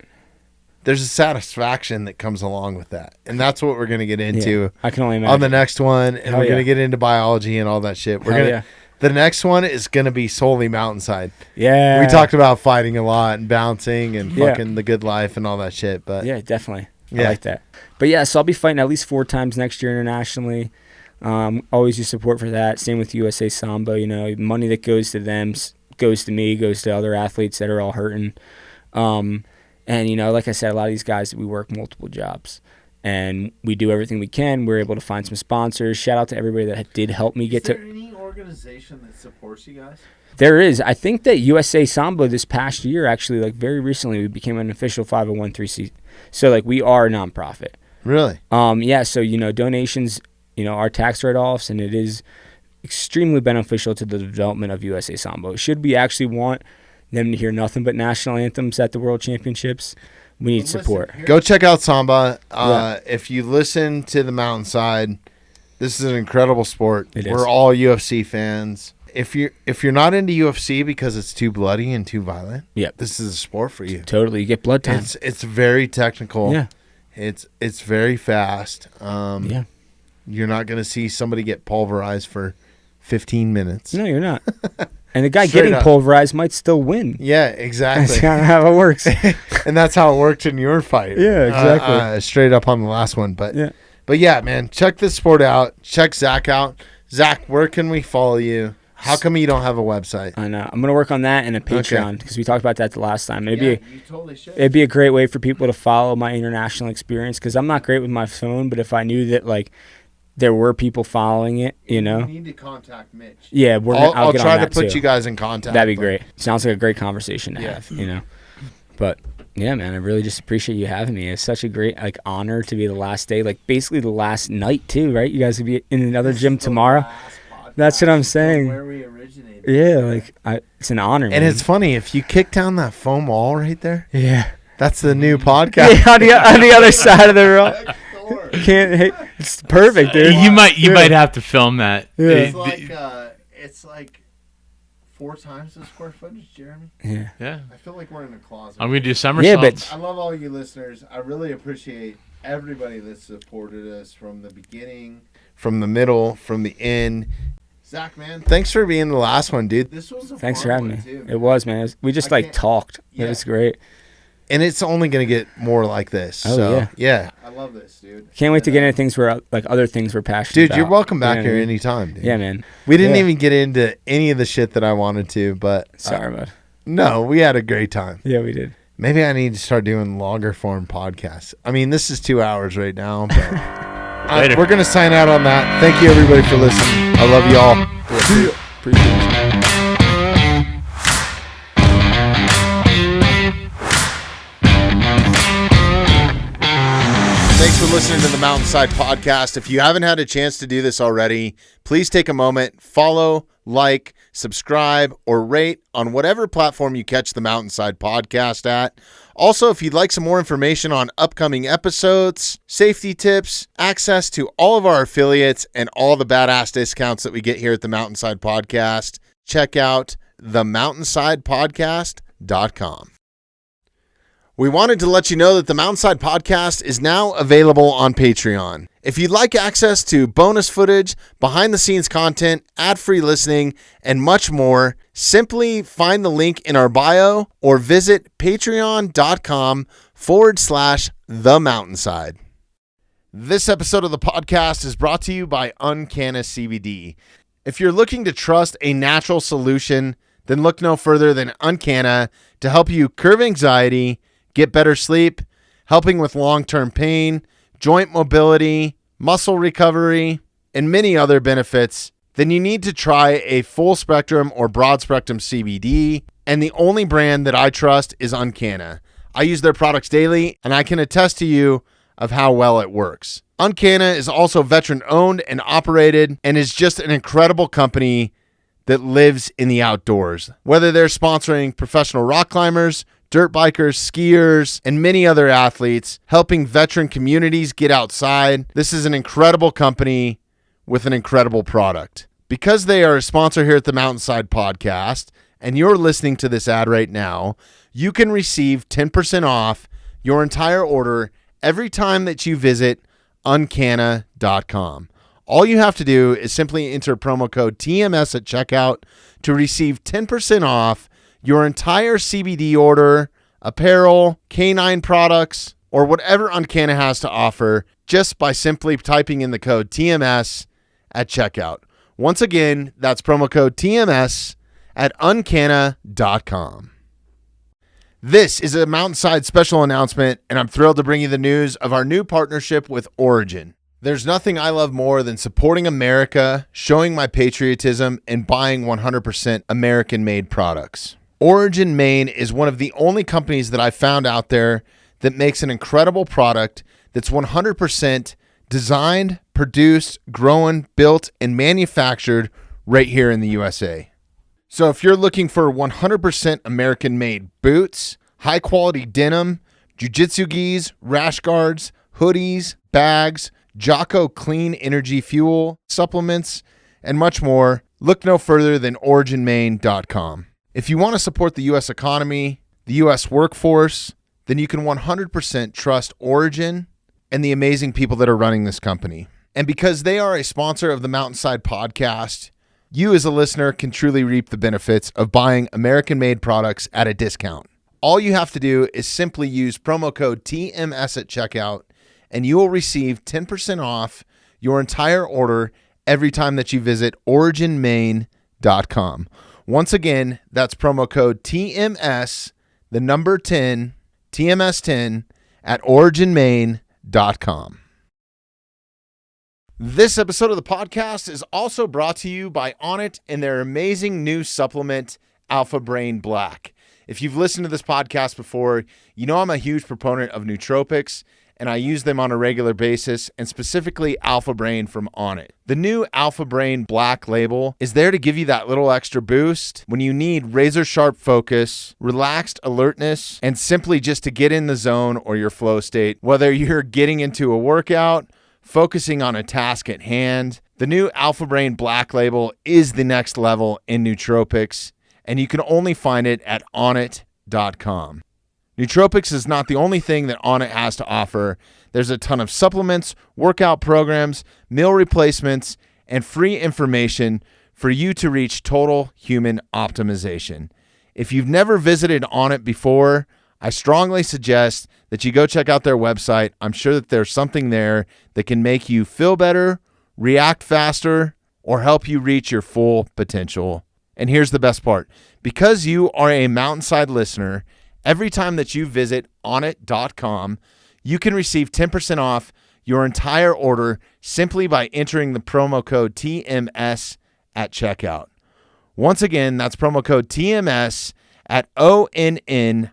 There's a satisfaction that comes along with that, and that's what we're going to get into Yeah. I can only imagine. on the next one, and Hell we're going to yeah. get into biology and all that shit. We're Hell gonna yeah. The next one is going to be solely mountainside. Yeah. We talked about fighting a lot and bouncing and Yeah. fucking the good life and all that shit, but Yeah, definitely. Yeah. I like that. But yeah, so I'll be fighting at least 4 times next year internationally. Always use support for that. Same with USA Sambo. Money that goes to them goes to me, goes to other athletes that are all hurting. And like I said, a lot of these guys, we work multiple jobs, and we do everything we can. We're able to find some sponsors. Shout out to everybody that did help me get to. Is there any organization that supports you guys? There is. I think that USA Sambo this past year, actually, like very recently, we became an official 501(c). So like we are a nonprofit. Really? Yeah. So donations, are tax write-offs, and it is extremely beneficial to the development of USA Sambo. Should we actually want them to hear nothing but national anthems at the World Championships, we need support. Go check out Samba. Yeah. If you listen to the Mountainside, this is an incredible sport. It is. We're all UFC fans. If you're not into UFC because it's too bloody and too violent, Yep. this is a sport for you. Totally. You get blood time. It's very technical. Yeah. It's very fast. Yeah. You're not going to see somebody get pulverized for 15 minutes. No, you're not. And the guy Straight getting up. pulverized might still win. Yeah, That's exactly. kind of how it works. And that's how it worked in your fight. Yeah, exactly. Straight up on the last one. But yeah, man, check this sport out. Check Zach out. Zach, where can we follow you? How come you don't have a website? I know. I'm going to work on that and a Patreon because we talked about that the last time. You totally should. It'd be a great way for people to follow my international experience because I'm not great with my phone, but if I knew that like there were people following it, You need to contact Mitch. Yeah, I'll get try on to that put too. you guys in contact. That'd be but- great. Sounds like a great conversation to Yeah. have, But yeah, man, I really just appreciate you having me. It's such a great honor to be the last day, basically the last night too, right? You guys will be in another gym tomorrow. That's what I'm saying. Where we originated. Yeah, it's an honor, man. And it's funny, if you kick down that foam wall right there, yeah, that's the new podcast. Yeah, on the other side of the road. It's perfect, dude. You might have to film that. Yeah. It's like 4 times the square footage, Jeremy. Yeah. I feel like we're in a closet. I'm gonna do somersaults. I love all you listeners. I really appreciate everybody that supported us from the beginning, From the middle, from the end. Zach, man, Thanks for being the last one, dude. this was a Thanks fun for having one, me. too, It was, man. We just talked. Yeah. It was great. And it's only going to get more like this. Oh, so, yeah. I love this, dude. Can't wait to get into things where other things we're passionate Dude, about. you're welcome back You know here what I mean? anytime, dude. Yeah, man. We didn't Yeah. even get into any of the shit that I wanted to, but Sorry, bud. no, we had a great time. Yeah, we did. Maybe I need to start doing longer form podcasts. I mean, this is 2 hours right now, but Later. we're going to sign out on that. Thank you, everybody, for listening. I love you all. Appreciate it. Thanks for listening to the Mountainside Podcast. If you haven't had a chance to do this already, please take a moment, follow, like, subscribe, or rate on whatever platform you catch the Mountainside Podcast at. Also, if you'd like some more information on upcoming episodes, safety tips, access to all of our affiliates, and all the badass discounts that we get here at the Mountainside Podcast, check out themountainsidepodcast.com. We wanted to let you know that the Mountainside Podcast is now available on Patreon. If you'd like access to bonus footage, behind-the-scenes content, ad-free listening, and much more, simply find the link in our bio or visit patreon.com/themountainside. This episode of the podcast is brought to you by Uncanna CBD. If you're looking to trust a natural solution, then look no further than Uncanna to help you curb anxiety, get better sleep, helping with long-term pain, joint mobility, muscle recovery, and many other benefits, then you need to try a full spectrum or broad spectrum CBD. And the only brand that I trust is Uncanna. I use their products daily, and I can attest to you of how well it works. Uncanna is also veteran owned and operated and is just an incredible company that lives in the outdoors. Whether they're sponsoring professional rock climbers, dirt bikers, skiers, and many other athletes, helping veteran communities get outside. This is an incredible company with an incredible product. Because they are a sponsor here at the Mountainside Podcast, and you're listening to this ad right now, you can receive 10% off your entire order every time that you visit uncanna.com. All you have to do is simply enter promo code TMS at checkout to receive 10% off your entire CBD order, apparel, canine products, or whatever Uncanna has to offer just by simply typing in the code TMS at checkout. Once again, that's promo code TMS at uncanna.com. This is a Mountainside special announcement, and I'm thrilled to bring you the news of our new partnership with Origin. There's nothing I love more than supporting America, showing my patriotism, and buying 100% American-made products. Origin Maine is one of the only companies that I found out there that makes an incredible product that's 100% designed, produced, grown, built, and manufactured right here in the USA. So if you're looking for 100% American-made boots, high-quality denim, jiu-jitsu gis, rash guards, hoodies, bags, Jocko Clean Energy Fuel, supplements, and much more, look no further than originmaine.com. If you want to support the U.S. economy, the U.S. workforce, then you can 100% trust Origin and the amazing people that are running this company. And because they are a sponsor of the Mountainside Podcast, you as a listener can truly reap the benefits of buying American-made products at a discount. All you have to do is simply use promo code TMS at checkout, and you will receive 10% off your entire order every time that you visit originmaine.com. Once again, that's promo code TMS, the number 10, TMS10 at originmaine.com. This episode of the podcast is also brought to you by Onnit and their amazing new supplement, Alpha Brain Black. If you've listened to this podcast before, you know I'm a huge proponent of nootropics, and I use them on a regular basis, and specifically Alpha Brain from Onnit. The new Alpha Brain Black Label is there to give you that little extra boost when you need razor-sharp focus, relaxed alertness, and simply just to get in the zone or your flow state. Whether you're getting into a workout, focusing on a task at hand, the new Alpha Brain Black Label is the next level in nootropics, and you can only find it at onnit.com. Nootropics is not the only thing that Onnit has to offer. There's a ton of supplements, workout programs, meal replacements, and free information for you to reach total human optimization. If you've never visited Onnit before, I strongly suggest that you go check out their website. I'm sure that there's something there that can make you feel better, react faster, or help you reach your full potential. And here's the best part. Because you are a Mountainside listener, every time that you visit onnit.com, you can receive 10% off your entire order simply by entering the promo code TMS at checkout. Once again, that's promo code TMS at onnit.com.